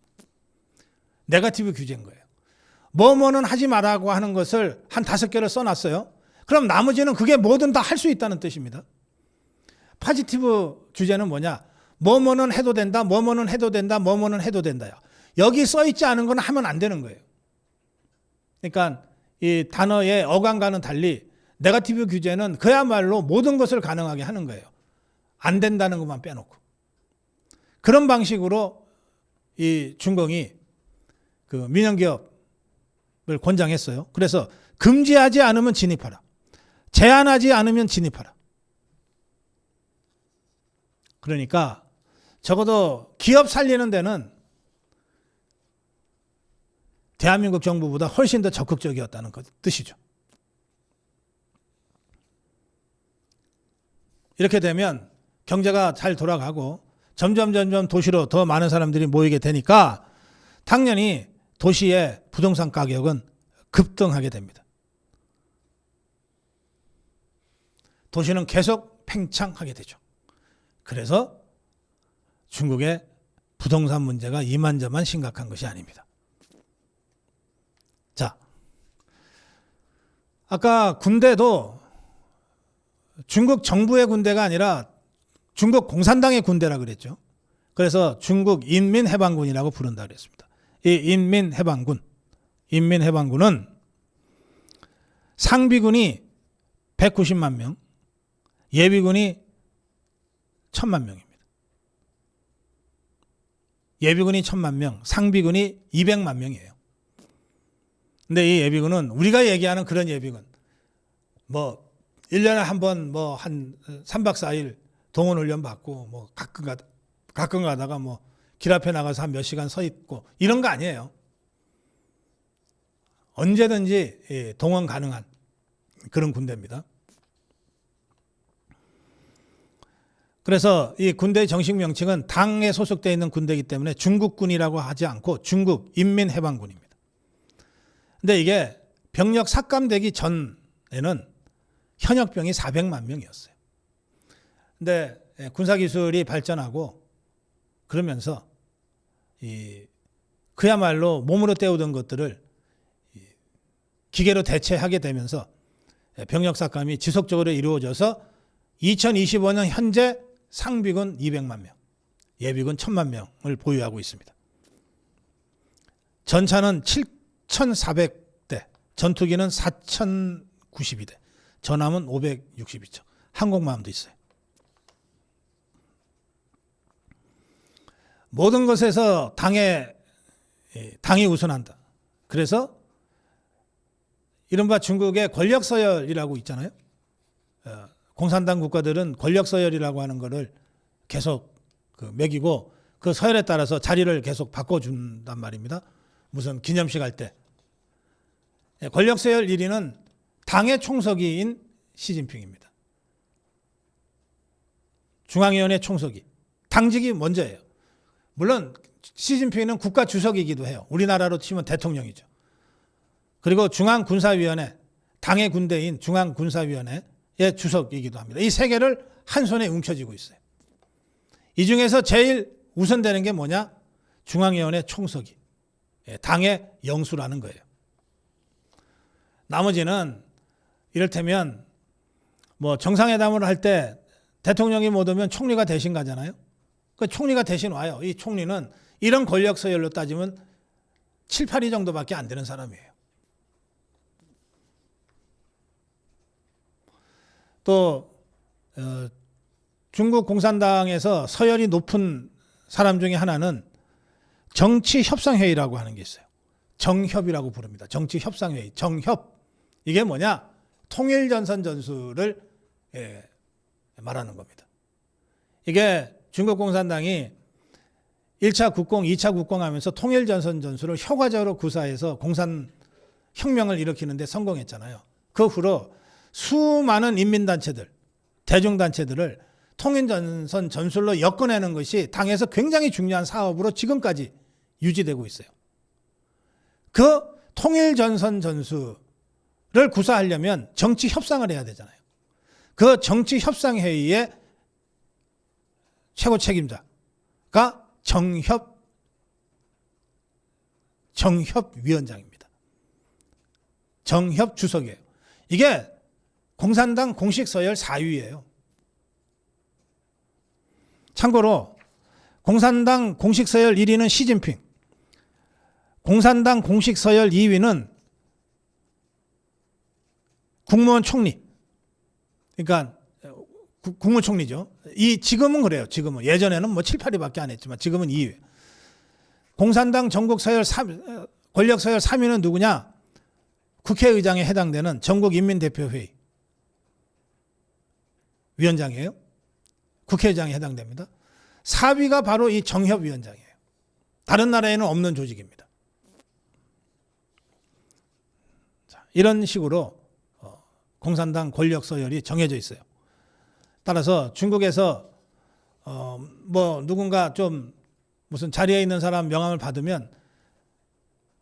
네거티브 규제인 거예요. 뭐뭐는 하지 마라고 하는 것을 한 5개를 써놨어요. 그럼 나머지는 그게 뭐든 다 할 수 있다는 뜻입니다. 포지티브 규제는 뭐냐? 뭐뭐는 해도 된다, 뭐뭐는 해도 된다, 뭐뭐는 해도 된다요. 여기 써있지 않은 건 하면 안 되는 거예요. 그러니까 이 단어의 어감과는 달리 네거티브 규제는 그야말로 모든 것을 가능하게 하는 거예요. 안 된다는 것만 빼놓고. 그런 방식으로 이 중공이 그 민영기업을 권장했어요. 그래서 금지하지 않으면 진입하라. 제한하지 않으면 진입하라. 그러니까 적어도 기업 살리는 데는 대한민국 정부보다 훨씬 더 적극적이었다는 뜻이죠. 이렇게 되면 경제가 잘 돌아가고 점점 도시로 더 많은 사람들이 모이게 되니까 당연히 도시의 부동산 가격은 급등하게 됩니다. 도시는 계속 팽창하게 되죠. 그래서 중국의 부동산 문제가 이만저만 심각한 것이 아닙니다. 자, 아까 군대도 중국 정부의 군대가 아니라 중국 공산당의 군대라 그랬죠. 그래서 중국 인민해방군이라고 부른다 그랬습니다. 이 인민해방군은 상비군이 190만 명, 예비군이 1000만 명입니다. 예비군이 1000만 명, 상비군이 200만 명이에요. 근데 이 예비군은 우리가 얘기하는 그런 예비군, 뭐 1년에 한 번 뭐 한 3박 4일 동원 훈련 받고 뭐 가끔 가다가 뭐 길 앞에 나가서 한 몇 시간 서 있고 이런 거 아니에요. 언제든지 동원 가능한 그런 군대입니다. 그래서 이 군대의 정식 명칭은 당에 소속되어 있는 군대이기 때문에 중국군이라고 하지 않고 중국 인민해방군입니다. 근데 이게 병력 삭감되기 전에는 현역병이 400만 명이었어요. 근데 군사기술이 발전하고 그러면서 그야말로 몸으로 때우던 것들을 기계로 대체하게 되면서 병력 삭감이 지속적으로 이루어져서 2025년 현재 상비군 200만 명, 예비군 1000만 명을 보유하고 있습니다. 전차는 7,400대, 전투기는 4,092대, 전함은 562척, 항공모함도 있어요. 모든 것에서 당이 우선한다. 그래서 이른바 중국의 권력서열이라고 있잖아요. 공산당 국가들은 권력서열이라고 하는 거를 계속 매기고 그 서열에 따라서 자리를 계속 바꿔준단 말입니다. 무슨 기념식 할 때. 권력서열 1위는 당의 총서기인 시진핑입니다. 중앙위원회 총서기. 당직이 먼저예요. 물론 시진핑은 국가 주석이기도 해요. 우리나라로 치면 대통령이죠. 그리고 중앙군사위원회, 당의 군대인 중앙군사위원회의 주석이기도 합니다. 이 세 개를 한 손에 움켜쥐고 있어요. 이 중에서 제일 우선되는 게 뭐냐? 중앙위원회 총서기. 당의 영수라는 거예요. 나머지는 이를테면 뭐 정상회담을 할 때 대통령이 못 오면 총리가 대신 가잖아요. 그 총리가 대신 와요. 이 총리는 이런 권력 서열로 따지면 7, 8위 정도밖에 안 되는 사람이에요. 또 중국 공산당에서 서열이 높은 사람 중에 하나는 정치협상회의라고 하는 게 있어요. 정협이라고 부릅니다. 정치협상회의. 정협. 이게 뭐냐? 통일전선 전술을 말하는 겁니다. 이게 중국 공산당이 1차 국공, 2차 국공하면서 통일전선 전술을 효과적으로 구사해서 공산혁명을 일으키는데 성공했잖아요. 그 후로 수많은 인민단체들, 대중단체들을 통일전선 전술로 엮어내는 것이 당에서 굉장히 중요한 사업으로 지금까지 유지되고 있어요. 그 통일전선 전술을 구사하려면 정치협상을 해야 되잖아요. 그 정치협상회의의 최고 책임자가 정협위원장입니다. 정협 주석이에요. 이게 공산당 공식 서열 4위예요. 참고로 공산당 공식 서열 1위는 시진핑, 공산당 공식 서열 2위는 국무원 총리. 그러니까 국무총리죠. 지금은 그래요. 지금은. 예전에는 뭐 7, 8위밖에 안 했지만 지금은 2위. 공산당 전국 권력 서열 3위는 누구냐? 국회의장에 해당되는 전국인민대표회의 위원장이에요. 국회의장에 해당됩니다. 4위가 바로 이 정협위원장이에요. 다른 나라에는 없는 조직입니다. 자, 이런 식으로 공산당 권력 서열이 정해져 있어요. 따라서 중국에서 누군가 좀 무슨 자리에 있는 사람 명함을 받으면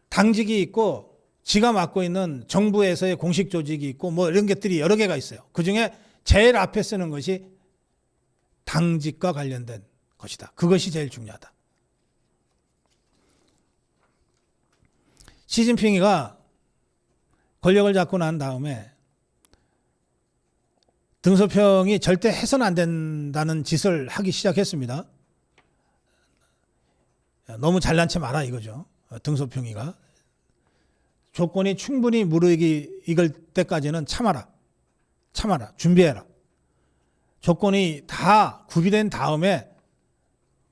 당직이 있고 지가 맡고 있는 정부에서의 공식 조직이 있고 이런 것들이 여러 개가 있어요. 그중에 제일 앞에 쓰는 것이 당직과 관련된 것이다. 그것이 제일 중요하다. 시진핑이가 권력을 잡고 난 다음에 등소평이 절대 해서는 안 된다는 짓을 하기 시작했습니다. 너무 잘난 체 마라 이거죠. 등소평이가. 조건이 충분히 무르익을 때까지는 참아라. 준비해라. 조건이 다 구비된 다음에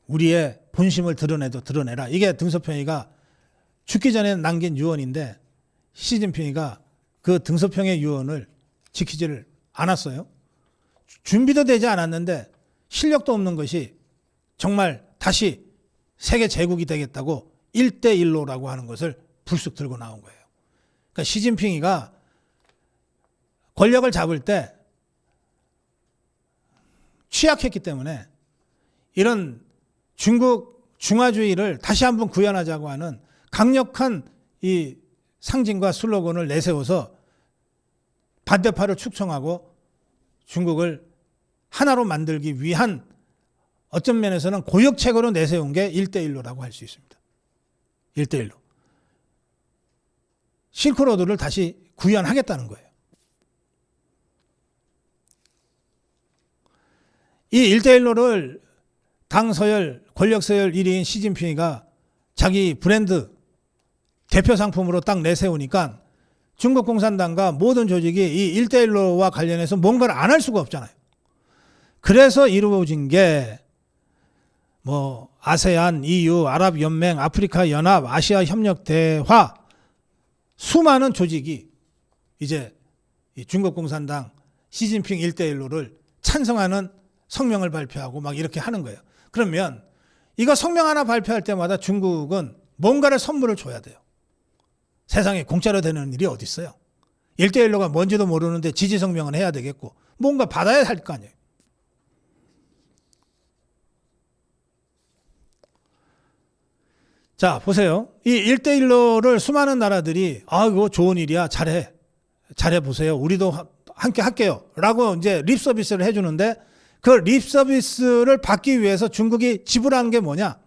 우리의 본심을 드러내라. 이게 등소평이가 죽기 전에 남긴 유언인데 시진핑이가 그 등소평의 유언을 지키지를 않았어요. 준비도 되지 않았는데 실력도 없는 것이 정말 다시 세계 제국이 되겠다고 1대1로라고 하는 것을 불쑥 들고 나온 거예요. 그러니까 시진핑이가 권력을 잡을 때 취약했기 때문에 이런 중국 중화주의를 다시 한번 구현하자고 하는 강력한 이 상징과 슬로건을 내세워서 반대파를 축청하고 중국을 하나로 만들기 위한 어떤 면에서는 고역책으로 내세운 게 1대1로라고 할 수 있습니다. 1대1로. 실크로드를 다시 구현하겠다는 거예요. 이 1대1로를 당 서열, 권력 서열 1위인 시진핑이가 자기 브랜드 대표 상품으로 딱 내세우니까 중국 공산당과 모든 조직이 이 1대1로와 관련해서 뭔가를 안 할 수가 없잖아요. 그래서 이루어진 게 아세안, EU, 아랍연맹, 아프리카연합, 아시아협력대화 수많은 조직이 이제 이 중국 공산당 시진핑 1대1로를 찬성하는 성명을 발표하고 막 이렇게 하는 거예요. 그러면 이거 성명 하나 발표할 때마다 중국은 뭔가를 선물을 줘야 돼요. 세상에 공짜로 되는 일이 어디 있어요. 1대1로가 뭔지도 모르는데 지지 성명은 해야 되겠고 뭔가 받아야 할 거 아니에요. 자, 보세요. 이 1대1로를 수많은 나라들이 이거 좋은 일이야. 잘해 보세요. 우리도 함께 할게요. 라고 이제 립 서비스를 해주는데 그 립 서비스를 받기 위해서 중국이 지불하는 게 뭐냐?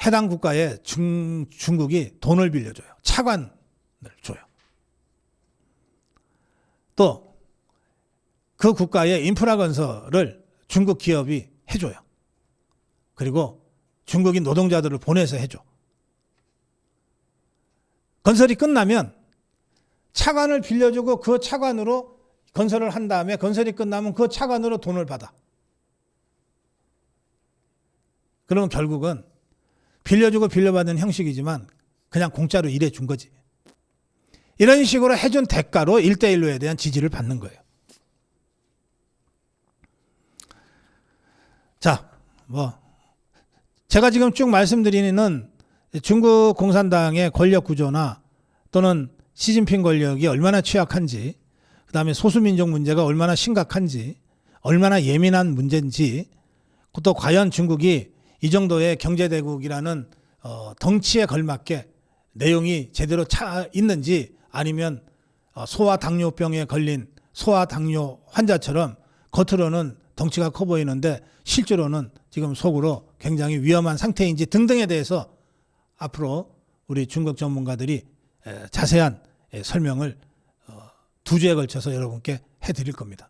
해당 국가에 중국이 돈을 빌려줘요. 차관을 줘요. 또 그 국가의 인프라 건설을 중국 기업이 해줘요. 그리고 중국인 노동자들을 보내서 해줘. 건설이 끝나면 차관을 빌려주고 그 차관으로 건설을 한 다음에 건설이 끝나면 그 차관으로 돈을 받아. 그러면 결국은 빌려주고 빌려받는 형식이지만 그냥 공짜로 일해 준 거지. 이런 식으로 해준 대가로 1대1로에 대한 지지를 받는 거예요. 자, 제가 지금 쭉 말씀드리는 중국 공산당의 권력 구조나 또는 시진핑 권력이 얼마나 취약한지, 그 다음에 소수민족 문제가 얼마나 심각한지, 얼마나 예민한 문제인지, 또 과연 중국이 이 정도의 경제대국이라는 덩치에 걸맞게 내용이 제대로 차 있는지 아니면 소아당뇨병에 걸린 소아당뇨 환자처럼 겉으로는 덩치가 커 보이는데 실제로는 지금 속으로 굉장히 위험한 상태인지 등등에 대해서 앞으로 우리 중국 전문가들이 자세한 설명을 2주에 걸쳐서 여러분께 해드릴 겁니다.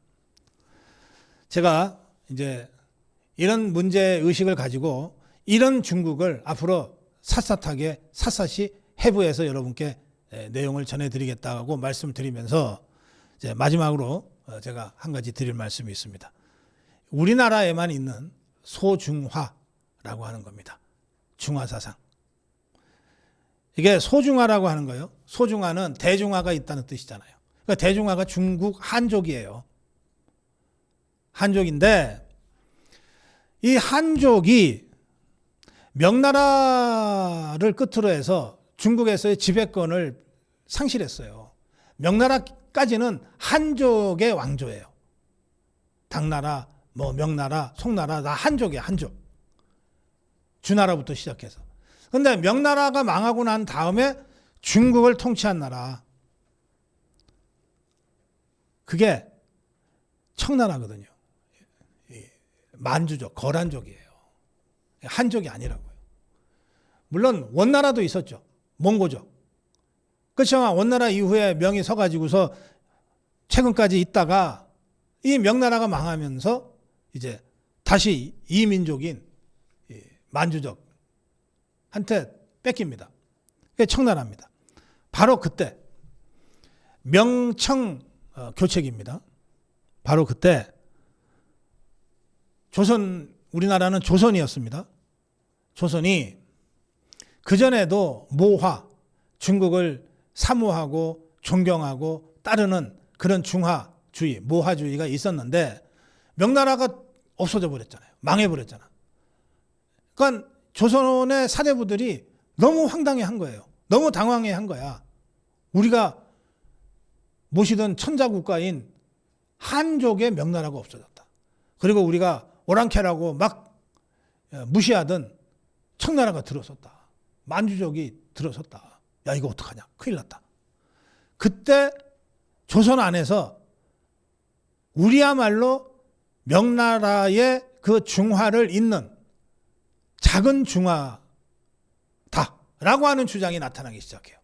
제가 이제 이런 문제의식을 가지고 이런 중국을 앞으로 샅샅이 해부해서 여러분께 내용을 전해드리겠다고 말씀드리면서 이제 마지막으로 제가 한 가지 드릴 말씀이 있습니다. 우리나라에만 있는 소중화라고 하는 겁니다. 중화사상. 이게 소중화라고 하는 거예요. 소중화는 대중화가 있다는 뜻이잖아요. 그러니까 대중화가 중국 한족이에요. 한족인데 이 한족이 명나라를 끝으로 해서 중국에서의 지배권을 상실했어요. 명나라까지는 한족의 왕조예요. 당나라, 명나라, 송나라 다 한족이에요. 한족. 주나라부터 시작해서. 그런데 명나라가 망하고 난 다음에 중국을 통치한 나라. 그게 청나라거든요. 만주족, 거란족이에요. 한족이 아니라고요. 물론 원나라도 있었죠. 몽고족. 그렇지만 원나라 이후에 명이 서가지고서 최근까지 있다가 이 명나라가 망하면서 이제 다시 이민족인 만주족한테 뺏깁니다. 그게 청나라입니다. 바로 그때 명청 교책입니다. 바로 그때 우리나라는 조선이었습니다. 조선이 그전에도 모화, 중국을 사모하고 존경하고 따르는 그런 중화주의, 모화주의가 있었는데 명나라가 없어져 버렸잖아요. 망해버렸잖아. 그러니까 조선의 사대부들이 너무 황당해한 거예요. 너무 당황해한 거야. 우리가 모시던 천자국가인 한족의 명나라가 없어졌다. 그리고 우리가 오랑캐라고 막 무시하던 청나라가 들어섰다. 만주족이 들어섰다. 야, 이거 어떡하냐. 큰일 났다. 그때 조선 안에서 우리야말로 명나라의 그 중화를 잇는 작은 중화다라고 하는 주장이 나타나기 시작해요.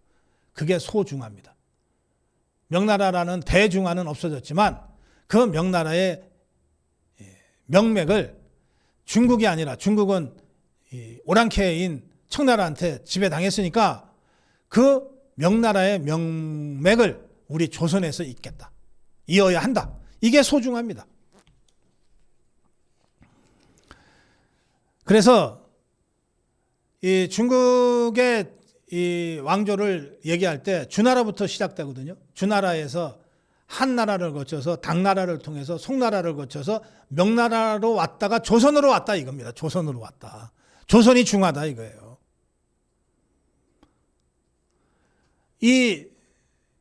그게 소중화입니다. 명나라라는 대중화는 없어졌지만 그 명나라의 명맥을 중국이 아니라 중국은 오랑캐인 청나라한테 지배당했으니까 그 명나라의 명맥을 우리 조선에서 잇겠다. 이어야 한다. 이게 소중합니다. 그래서 이 중국의 이 왕조를 얘기할 때 주나라부터 시작되거든요. 주나라에서 한나라를 거쳐서 당나라를 통해서 송나라를 거쳐서 명나라로 왔다가 조선으로 왔다 이겁니다. 조선으로 왔다. 조선이 중하다 이거예요.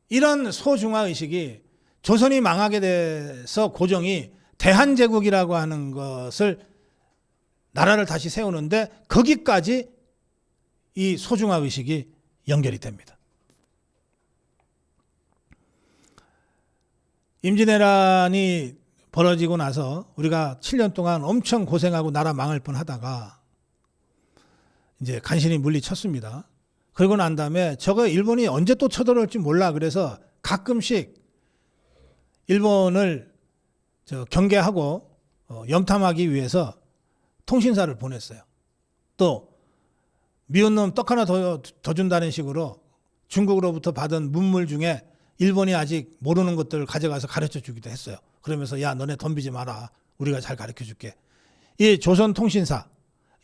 이런 소중화 의식이 조선이 망하게 돼서 고종이 대한제국이라고 하는 것을 나라를 다시 세우는데 거기까지 이 소중화 의식이 연결이 됩니다. 임진왜란이 벌어지고 나서 우리가 7년 동안 엄청 고생하고 나라 망할 뻔하다가 이제 간신히 물리쳤습니다. 그러고 난 다음에 저거 일본이 언제 또 쳐들어올지 몰라. 그래서 가끔씩 일본을 경계하고 염탐하기 위해서 통신사를 보냈어요. 또 미운 놈 떡 하나 더 준다는 식으로 중국으로부터 받은 문물 중에 일본이 아직 모르는 것들을 가져가서 가르쳐 주기도 했어요. 그러면서 야 너네 덤비지 마라. 우리가 잘 가르쳐 줄게. 이 조선통신사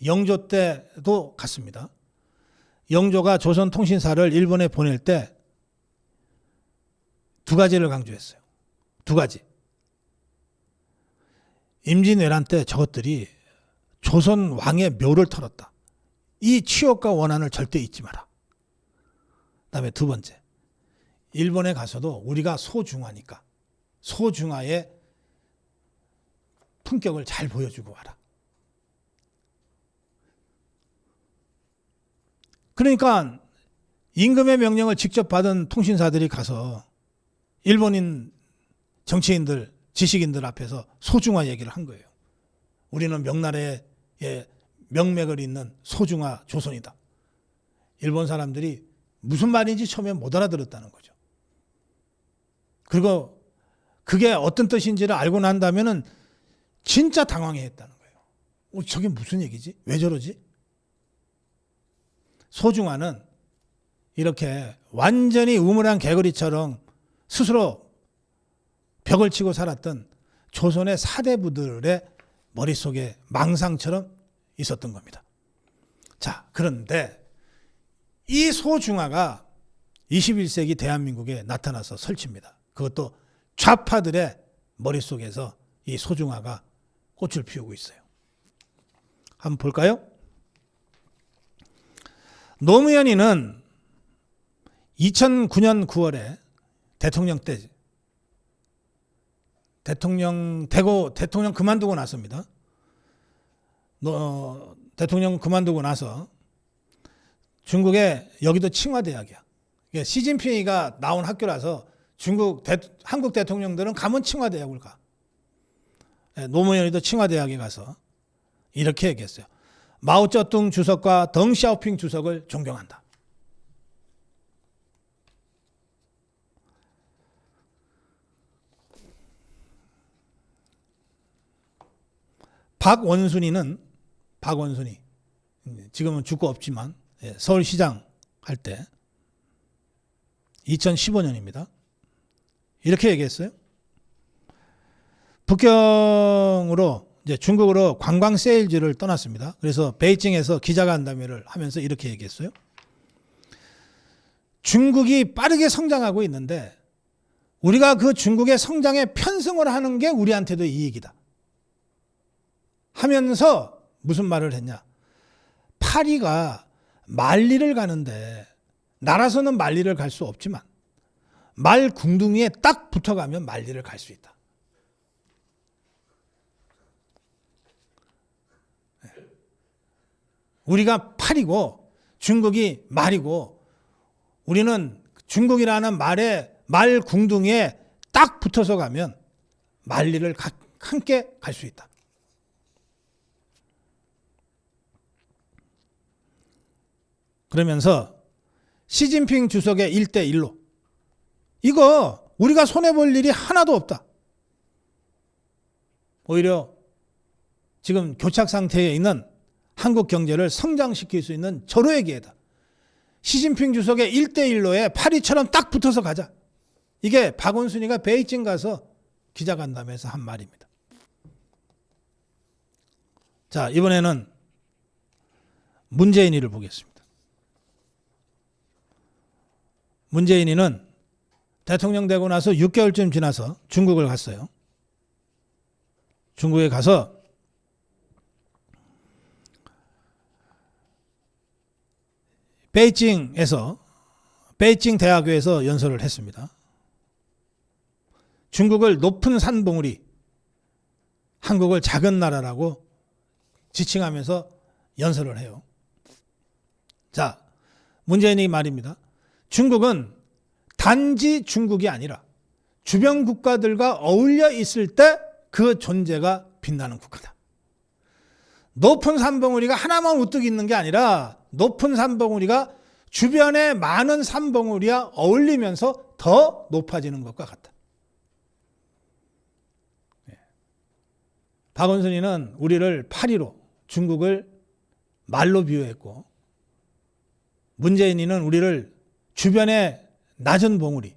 영조 때도 갔습니다. 영조가 조선통신사를 일본에 보낼 때 두 가지를 강조했어요. 두 가지. 임진왜란 때 저것들이 조선 왕의 묘를 털었다. 이 치욕과 원한을 절대 잊지 마라. 그다음에 두 번째. 일본에 가서도 우리가 소중하니까 소중화의 품격을 잘 보여주고 와라. 그러니까 임금의 명령을 직접 받은 통신사들이 가서 일본인 정치인들, 지식인들 앞에서 소중화 얘기를 한 거예요. 우리는 명나라의 명맥을 잇는 소중화 조선이다. 일본 사람들이 무슨 말인지 처음에 못 알아들었다는 거죠. 그리고 그게 어떤 뜻인지를 알고 난 다음에는 진짜 당황해했다는 거예요. 저게 무슨 얘기지? 왜 저러지? 소중화는 이렇게 완전히 우물한 개구리처럼 스스로 벽을 치고 살았던 조선의 사대부들의 머릿속에 망상처럼 있었던 겁니다. 자, 그런데 이 소중화가 21세기 대한민국에 나타나서 설칩니다. 그것도 좌파들의 머릿속에서 이 소중화가 꽃을 피우고 있어요. 한번 볼까요? 노무현이는 2009년 9월에 대통령 때 대통령 그만두고 나서입니다. 대통령 그만두고 나서 중국의 여기도 칭화대학이야. 시진핑이가 나온 학교라서 한국 대통령들은 가면 칭화대학을 가. 노무현이도 칭화대학에 가서 이렇게 얘기했어요. 마오쩌둥 주석과 덩샤오핑 주석을 존경한다. 박원순이 지금은 죽고 없지만 서울시장 할 때 2015년입니다. 이렇게 얘기했어요. 북경으로 이제 중국으로 관광 세일즈를 떠났습니다. 그래서 베이징에서 기자간담회를 하면서 이렇게 얘기했어요. 중국이 빠르게 성장하고 있는데 우리가 그 중국의 성장에 편승을 하는 게 우리한테도 이익이다. 하면서 무슨 말을 했냐. 파리가 만리를 가는데 날아서는 만리를 갈 수 없지만 말 궁둥이에 딱 붙어가면 만리를 갈 수 있다. 우리가 팔이고 중국이 말이고 우리는 중국이라는 말 궁둥이에 딱 붙어서 가면 만리를 함께 갈 수 있다. 그러면서 시진핑 주석의 1대1로 이거 우리가 손해볼 일이 하나도 없다. 오히려 지금 교착 상태에 있는 한국 경제를 성장시킬 수 있는 절호의 기회다. 시진핑 주석의 1대1로에 파리처럼 딱 붙어서 가자. 이게 박원순이가 베이징 가서 기자간담회에서 한 말입니다. 자, 이번에는 문재인이를 보겠습니다. 문재인이는 대통령 되고 나서 6개월쯤 지나서 중국을 갔어요. 중국에 가서 베이징 대학교에서 연설을 했습니다. 중국을 높은 산봉우리, 한국을 작은 나라라고 지칭하면서 연설을 해요. 자, 문재인이 말입니다. 중국은 단지 중국이 아니라 주변 국가들과 어울려 있을 때 그 존재가 빛나는 국가다. 높은 산봉우리가 하나만 우뚝 있는 게 아니라 높은 산봉우리가 주변에 많은 산봉우리와 어울리면서 더 높아지는 것과 같다. 박원순이는 우리를 파리로 중국을 말로 비유했고 문재인이는 우리를 주변에 낮은 봉우리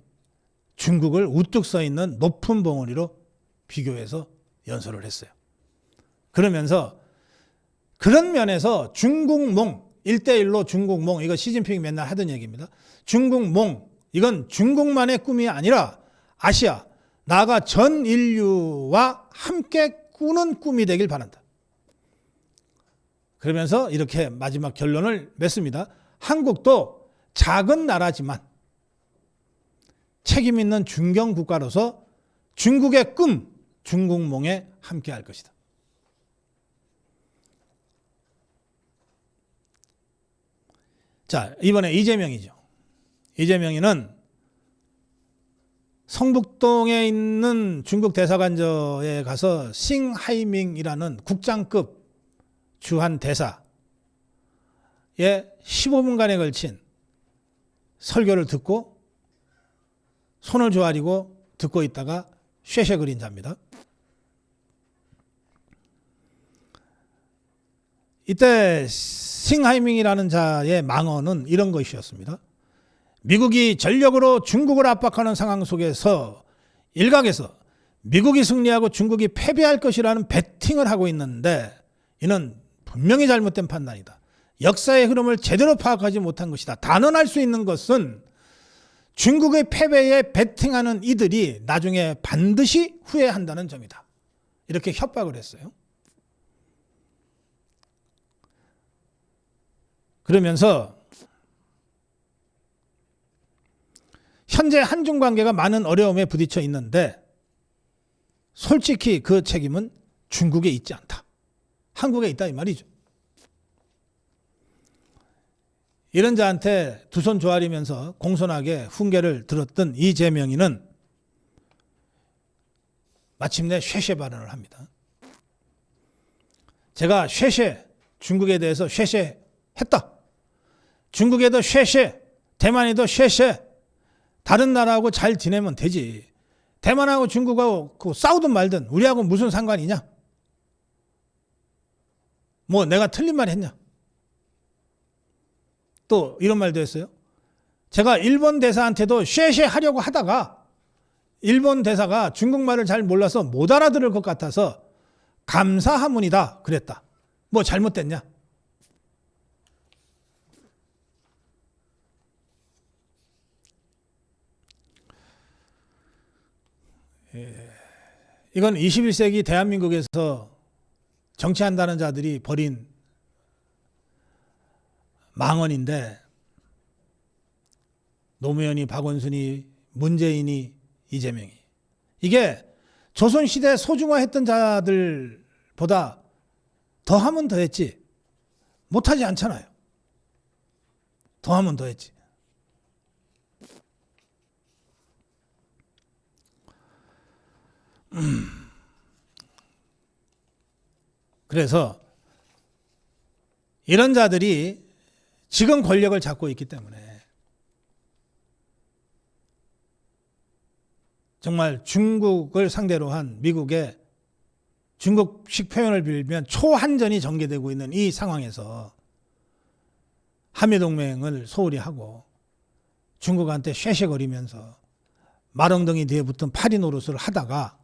중국을 우뚝 서 있는 높은 봉우리로 비교해서 연설을 했어요. 그러면서 그런 면에서 중국몽 1대1로 중국몽 이거 시진핑이 맨날 하던 얘기입니다. 중국몽 이건 중국만의 꿈이 아니라 아시아 나아가 전 인류와 함께 꾸는 꿈이 되길 바란다. 그러면서 이렇게 마지막 결론을 맺습니다. 한국도 작은 나라지만 책임 있는 중견 국가로서 중국의 꿈, 중국몽에 함께 할 것이다. 자, 이번에 이재명이죠. 이재명이는 성북동에 있는 중국 대사관저에 가서 싱하이밍이라는 국장급 주한 대사의 15분간에 걸친 설교를 듣고 손을 조아리고 듣고 있다가 쉐쉐 그린자입니다. 이때 싱하이밍이라는 자의 망언은 이런 것이었습니다. 미국이 전력으로 중국을 압박하는 상황 속에서 일각에서 미국이 승리하고 중국이 패배할 것이라는 베팅을 하고 있는데 이는 분명히 잘못된 판단이다. 역사의 흐름을 제대로 파악하지 못한 것이다. 단언할 수 있는 것은 중국의 패배에 베팅하는 이들이 나중에 반드시 후회한다는 점이다. 이렇게 협박을 했어요. 그러면서 현재 한중 관계가 많은 어려움에 부딪혀 있는데 솔직히 그 책임은 중국에 있지 않다. 한국에 있다 이 말이죠. 이런 자한테 두 손 조아리면서 공손하게 훈계를 들었던 이재명이는 마침내 쉐쉐 발언을 합니다. 제가 쉐쉐, 중국에 대해서 쉐쉐 했다. 중국에도 쉐쉐, 대만에도 쉐쉐, 다른 나라하고 잘 지내면 되지. 대만하고 중국하고 싸우든 말든 우리하고 무슨 상관이냐? 뭐 내가 틀린 말 했냐? 또 이런 말도 했어요. 제가 일본 대사한테도 쉐쉐 하려고 하다가 일본 대사가 중국말을 잘 몰라서 못 알아들을 것 같아서 감사하문이다 그랬다. 뭐 잘못됐냐? 이건 21세기 대한민국에서 정치한다는 자들이 벌인 망언인데 노무현이, 박원순이, 문재인이, 이재명이 이게 조선시대 소중화했던 자들보다 더하면 더했지 못하지 않잖아요. 더하면 더했지. 그래서 이런 자들이 지금 권력을 잡고 있기 때문에 정말 중국을 상대로 한 미국의 중국식 표현을 빌면 초한전이 전개되고 있는 이 상황에서 한미동맹을 소홀히 하고 중국한테 쉐쉐거리면서 말엉덩이 뒤에 붙은 파리 노릇을 하다가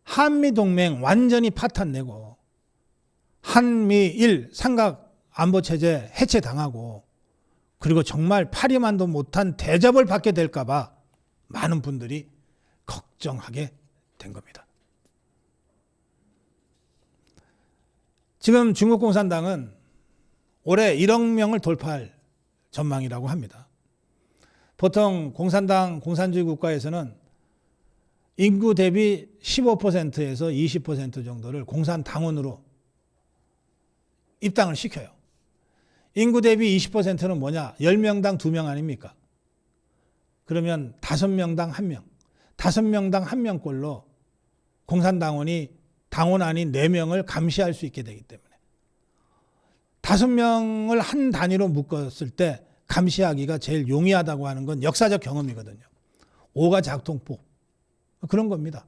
한미동맹 완전히 파탄내고 한미일 삼각안보체제 해체당하고 그리고 정말 파리만도 못한 대접을 받게 될까 봐 많은 분들이 걱정하게 된 겁니다. 지금 중국 공산당은 올해 1억 명을 돌파할 전망이라고 합니다. 보통 공산당, 공산주의 국가에서는 인구 대비 15%에서 20% 정도를 공산당원으로 입당을 시켜요. 인구 대비 20%는 뭐냐? 10명당 2명 아닙니까? 그러면 5명당 1명, 5명당 1명꼴로 공산당원이 당원 아닌 4명을 감시할 수 있게 되기 때문에 5명을 한 단위로 묶었을 때 감시하기가 제일 용이하다고 하는 건 역사적 경험이거든요. 5가 작동법. 그런 겁니다.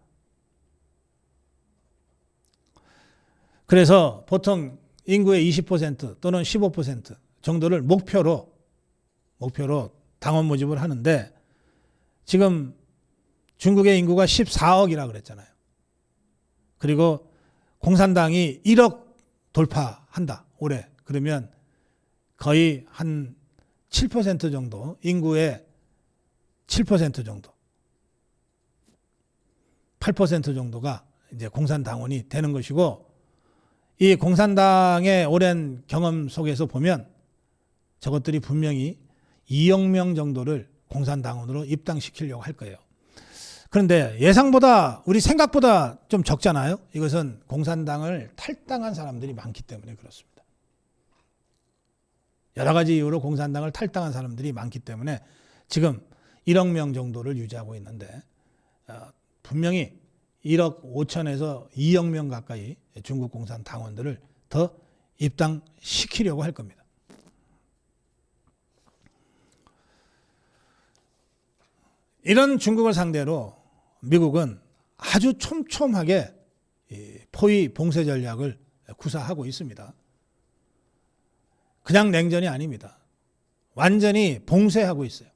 그래서 보통 인구의 20% 또는 15% 정도를 목표로 당원 모집을 하는데 지금 중국의 인구가 14억이라 그랬잖아요. 그리고 공산당이 1억 돌파한다. 올해. 그러면 거의 한 7% 정도, 인구의 7% 정도, 8% 정도가 이제 공산당원이 되는 것이고, 이 공산당의 오랜 경험 속에서 보면 저것들이 분명히 2억 명 정도를 공산당원으로 입당시키려고 할 거예요. 그런데 예상보다, 우리 생각보다 좀 적잖아요. 이것은 공산당을 탈당한 사람들이 많기 때문에 그렇습니다. 여러 가지 이유로 공산당을 탈당한 사람들이 많기 때문에 지금 1억 명 정도를 유지하고 있는데 분명히 1억 5천에서 2억 명 가까이 중국 공산당원들을 더 입당시키려고 할 겁니다. 이런 중국을 상대로 미국은 아주 촘촘하게 포위 봉쇄 전략을 구사하고 있습니다. 그냥 냉전이 아닙니다. 완전히 봉쇄하고 있어요.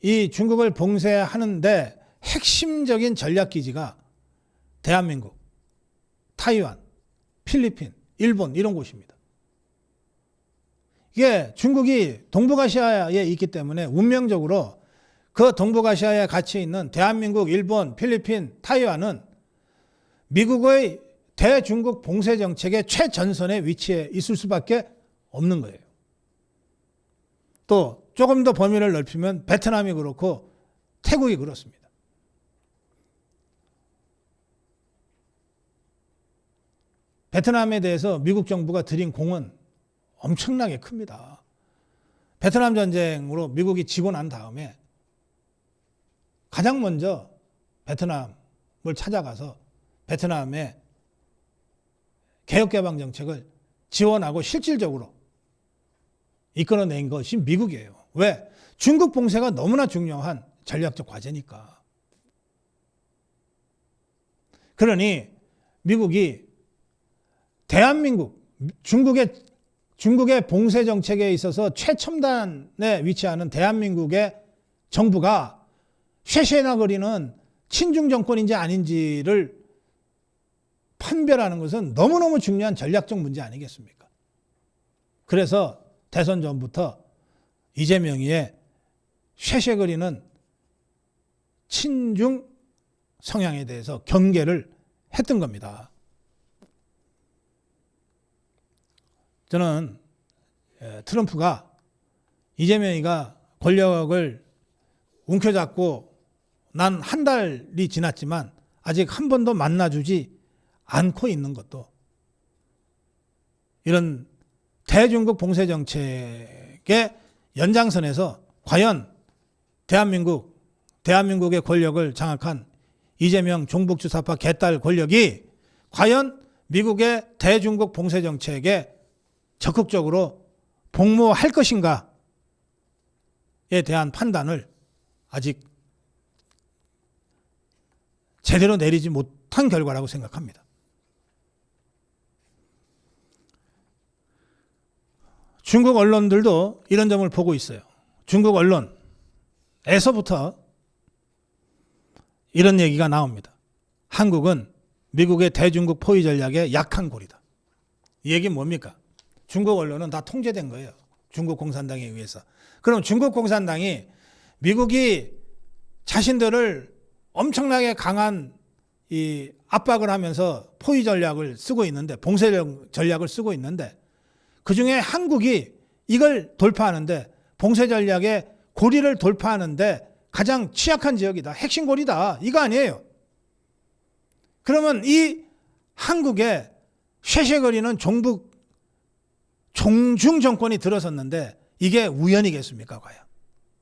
이 중국을 봉쇄하는데 핵심적인 전략 기지가 대한민국, 타이완, 필리핀, 일본 이런 곳입니다. 이게 중국이 동북아시아에 있기 때문에 운명적으로 그 동북아시아에 같이 있는 대한민국, 일본, 필리핀, 타이완은 미국의 대중국 봉쇄 정책의 최전선에 위치해 있을 수밖에 없는 거예요. 또 조금 더 범위를 넓히면 베트남이 그렇고 태국이 그렇습니다. 베트남에 대해서 미국 정부가 들인 공은 엄청나게 큽니다. 베트남 전쟁으로 미국이 지고 난 다음에 가장 먼저 베트남을 찾아가서 베트남의 개혁개방 정책을 지원하고 실질적으로 이끌어낸 것이 미국이에요. 왜? 중국 봉쇄가 너무나 중요한 전략적 과제니까. 그러니 미국이 대한민국, 중국의 봉쇄 정책에 있어서 최첨단에 위치하는 대한민국의 정부가 쉐쉐나거리는 친중 정권인지 아닌지를 판별하는 것은 너무너무 중요한 전략적 문제 아니겠습니까? 그래서 대선 전부터 이재명이의 쉐쉐거리는 친중 성향에 대해서 경계를 했던 겁니다. 저는 트럼프가 이재명이가 권력을 움켜잡고 난 한 달이 지났지만 아직 한 번도 만나주지 않고 있는 것도 이런 대중국 봉쇄 정책의 연장선에서 과연 대한민국의 권력을 장악한 이재명 종북주사파 개딸 권력이 과연 미국의 대중국 봉쇄 정책에 적극적으로 복무할 것인가에 대한 판단을 아직 제대로 내리지 못한 결과라고 생각합니다. 중국 언론들도 이런 점을 보고 있어요. 중국 언론에서부터 이런 얘기가 나옵니다. 한국은 미국의 대중국 포위 전략의 약한 고리다. 이 얘기는 뭡니까? 중국 언론은 다 통제된 거예요. 중국 공산당에 의해서. 그럼 중국 공산당이 미국이 자신들을 엄청나게 강한 이 압박을 하면서 포위 전략을 쓰고 있는데, 봉쇄 전략을 쓰고 있는데, 그 중에 한국이 이걸 돌파하는데, 봉쇄 전략의 고리를 돌파하는데 가장 취약한 지역이다. 핵심 고리다. 이거 아니에요. 그러면 이 한국에 쉐쉐거리는 종중 정권이 들어섰는데 이게 우연이겠습니까? 과연?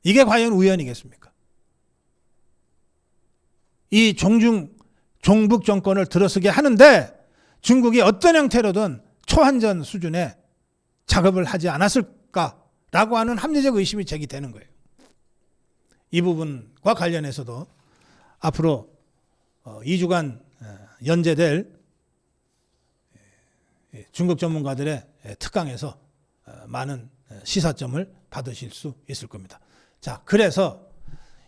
이게 과연 우연이겠습니까? 이 종북 정권을 들어서게 하는데 중국이 어떤 형태로든 초한전 수준의 작업을 하지 않았을까라고 하는 합리적 의심이 제기되는 거예요. 이 부분과 관련해서도 앞으로 2주간 연재될 중국 전문가들의 특강에서 많은 시사점을 받으실 수 있을 겁니다. 자, 그래서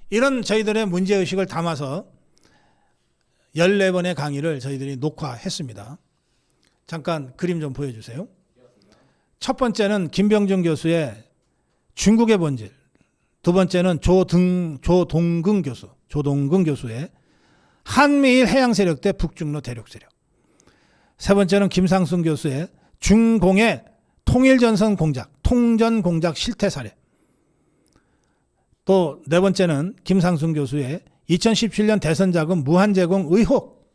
이런 저희들의 문제의식을 담아서 14번의 강의를 저희들이 녹화했습니다. 잠깐 그림 좀 보여주세요. 첫 번째는 김병준 교수의 중국의 본질, 두 번째는 조동근 교수의 한미일 해양 세력 대 북중로 대륙 세력, 세 번째는 김상순 교수의 중공의 통일전선 공작, 통전 공작 실태 사례, 또 네 번째는 김상순 교수의 2017년 대선 자금 무한 제공 의혹,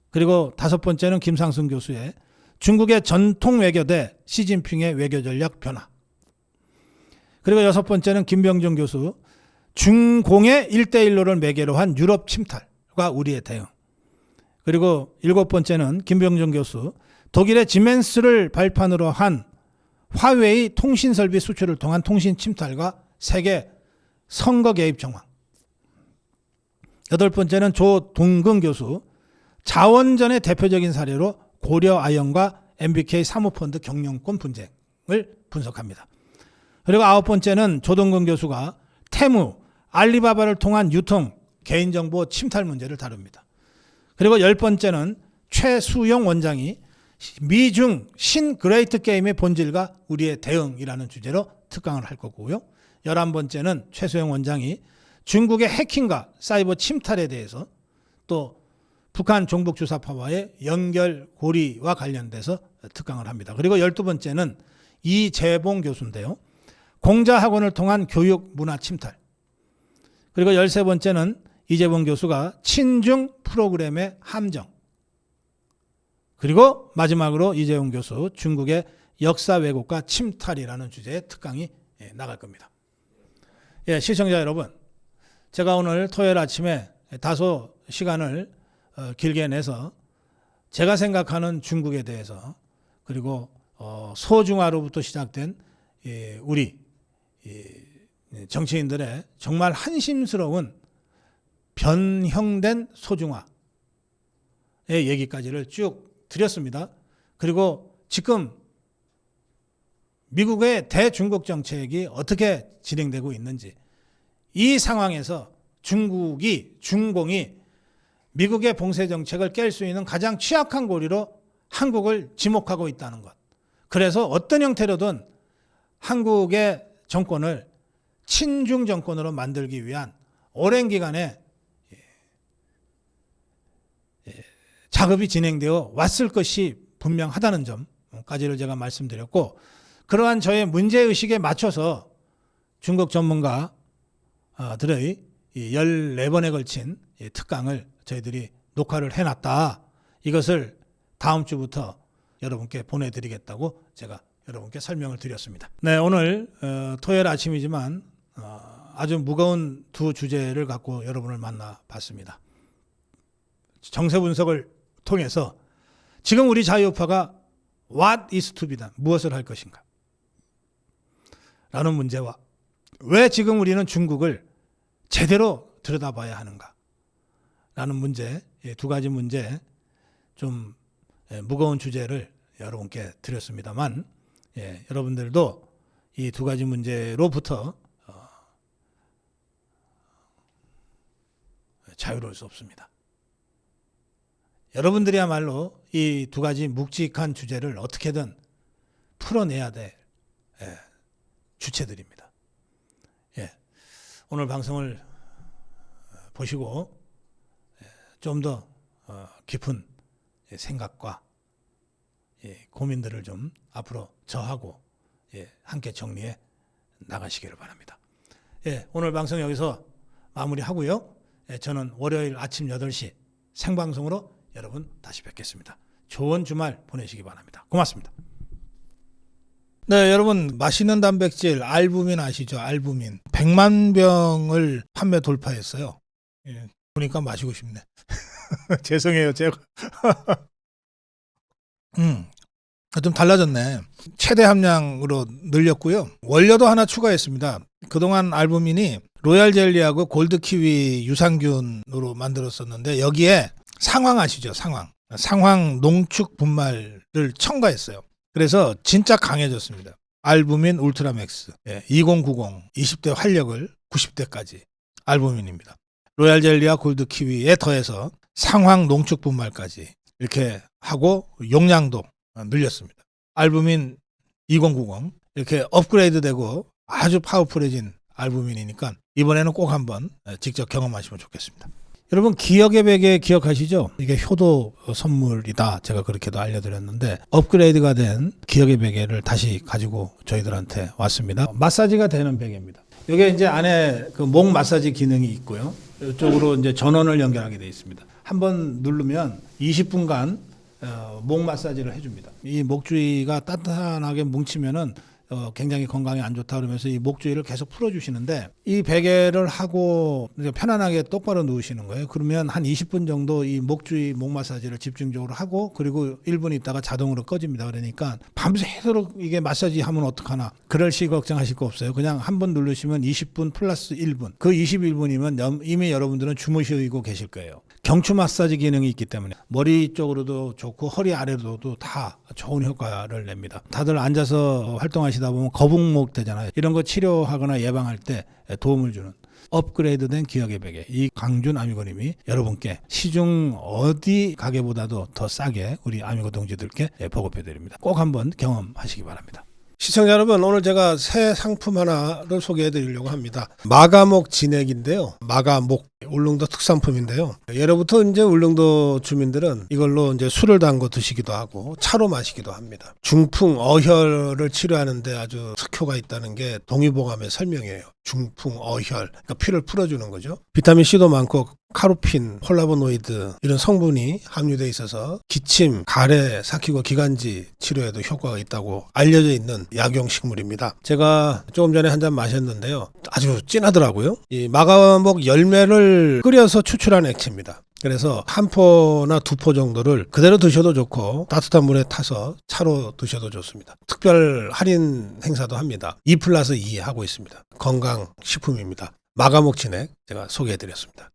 그리고 다섯 번째는 김상순 교수의 중국의 전통 외교 대 시진핑의 외교 전략 변화, 그리고 여섯 번째는 김병준 교수 중공의 1대1로를 매개로 한 유럽 침탈과 우리의 대응, 그리고 일곱 번째는 김병준 교수 독일의 지멘스를 발판으로 한 화웨이 통신설비 수출을 통한 통신 침탈과 세계 선거 개입 정황, 여덟 번째는 조동근 교수 자원전의 대표적인 사례로 고려 아연과 MBK 사모펀드 경영권 분쟁을 분석합니다. 그리고 아홉 번째는 조동근 교수가 테무, 알리바바를 통한 유통, 개인정보 침탈 문제를 다룹니다. 그리고 열 번째는 최수영 원장이 미중 신그레이트 게임의 본질과 우리의 대응이라는 주제로 특강을 할 거고요. 11번째는 최소영 원장이 중국의 해킹과 사이버 침탈에 대해서 또 북한 종북주사파와의 연결고리와 관련돼서 특강을 합니다. 그리고 12번째는 이재봉 교수인데요. 공자학원을 통한 교육 문화 침탈. 그리고 13번째는 이재봉 교수가 친중 프로그램의 함정. 그리고 마지막으로 이재용 교수 중국의 역사 왜곡과 침탈이라는 주제의 특강이 나갈 겁니다. 예, 시청자 여러분, 제가 오늘 토요일 아침에 다소 시간을 길게 내서 제가 생각하는 중국에 대해서 그리고 소중화로부터 시작된 우리 정치인들의 정말 한심스러운 변형된 소중화의 얘기까지를 쭉 드렸습니다. 그리고 지금 미국의 대중국 정책이 어떻게 진행되고 있는지, 이 상황에서 중공이 미국의 봉쇄 정책을 깰 수 있는 가장 취약한 고리로 한국을 지목하고 있다는 것. 그래서 어떤 형태로든 한국의 정권을 친중 정권으로 만들기 위한 오랜 기간에 작업이 진행되어 왔을 것이 분명하다는 점까지를 제가 말씀드렸고, 그러한 저의 문제의식에 맞춰서 중국 전문가들의 14번에 걸친 특강을 저희들이 녹화를 해놨다. 이것을 다음 주부터 여러분께 보내드리겠다고 제가 여러분께 설명을 드렸습니다. 네, 오늘 토요일 아침이지만 아주 무거운 두 주제를 갖고 여러분을 만나봤습니다. 정세 분석을 통해서 지금 우리 자유우파가 What is to be done? 무엇을 할 것인가? 라는 문제와 왜 지금 우리는 중국을 제대로 들여다봐야 하는가? 라는 문제, 두 가지 문제, 좀 무거운 주제를 여러분께 드렸습니다만, 여러분들도 이 두 가지 문제로부터 자유로울 수 없습니다. 여러분들이야말로 이 두 가지 묵직한 주제를 어떻게든 풀어내야 될 주체들입니다. 오늘 방송을 보시고 좀 더 깊은 생각과 고민들을 좀 앞으로 저하고 함께 정리해 나가시기를 바랍니다. 오늘 방송 여기서 마무리하고요. 저는 월요일 아침 8시 생방송으로 여러분 다시 뵙겠습니다. 좋은 주말 보내시기 바랍니다. 고맙습니다. 네, 여러분, 맛있는 단백질 알부민 아시죠? 알부민 100만 병을 판매 돌파했어요. 보니까 마시고 싶네. 죄송해요, 제가. 좀 달라졌네. 최대 함량으로 늘렸고요. 원료도 하나 추가했습니다. 그동안 알부민이 로얄 젤리하고 골드 키위 유산균으로 만들었었는데 여기에 상황 아시죠? 상황 농축 분말을 첨가했어요. 그래서 진짜 강해졌습니다. 알부민 울트라맥스 2090 20대 활력을 90대까지 알부민입니다. 로얄 젤리와 골드 키위에 더해서 상황 농축 분말까지 이렇게 하고 용량도 늘렸습니다. 알부민 2090 이렇게 업그레이드 되고 아주 파워풀해진 알부민이니까 이번에는 꼭 한번 직접 경험하시면 좋겠습니다. 여러분, 기억의 베개 기억하시죠? 이게 효도 선물이다. 제가 그렇게도 알려드렸는데 업그레이드가 된 기억의 베개를 다시 가지고 저희들한테 왔습니다. 마사지가 되는 베개입니다. 이게 이제 안에 그 목 마사지 기능이 있고요. 이쪽으로 이제 전원을 연결하게 되어 있습니다. 한번 누르면 20분간 목 마사지를 해줍니다. 이 목 주위가 따뜻하게 뭉치면은 굉장히 건강에 안 좋다 그러면서 이 목 주위를 계속 풀어주시는데 이 베개를 하고 편안하게 똑바로 누우시는 거예요. 그러면 한 20분 정도 이 목 주위 목 마사지를 집중적으로 하고 그리고 1분 있다가 자동으로 꺼집니다. 그러니까 밤새도록 이게 마사지 하면 어떡하나 그럴 시 걱정하실 거 없어요. 그냥 한 번 누르시면 20분 플러스 1분 그 21분이면 이미 여러분들은 주무시고 계실 거예요. 경추 마사지 기능이 있기 때문에 머리 쪽으로도 좋고 허리 아래로도 다 좋은 효과를 냅니다. 다들 앉아서 활동하시다 보면 거북목 되잖아요. 이런 거 치료하거나 예방할 때 도움을 주는 업그레이드된 기억의 베개 이 강준 아미고님이 여러분께 시중 어디 가게보다도 더 싸게 우리 아미고 동지들께 보급해 드립니다. 꼭 한번 경험하시기 바랍니다. 시청자 여러분, 오늘 제가 새 상품 하나를 소개해 드리려고 합니다. 마가목 진액인데요. 마가목 울릉도 특산품인데요. 예로부터 이제 울릉도 주민들은 이걸로 이제 술을 담궈 드시기도 하고 차로 마시기도 합니다. 중풍, 어혈을 치료하는데 아주 특효가 있다는 게 동의보감의 설명이에요. 중풍, 어혈, 그러니까 피를 풀어주는 거죠. 비타민 C도 많고 카로핀, 폴라보노이드 이런 성분이 함유되어 있어서 기침, 가래, 삭히고 기관지 치료에도 효과가 있다고 알려져 있는 약용식물입니다. 제가 조금 전에 한 잔 마셨는데요. 아주 진하더라고요. 이 마가목 열매를 끓여서 추출한 액체입니다. 그래서 한 포나 두 포 정도를 그대로 드셔도 좋고 따뜻한 물에 타서 차로 드셔도 좋습니다. 특별 할인 행사도 합니다. 2+2 하고 있습니다. 건강식품입니다. 마가목 진액 제가 소개해드렸습니다.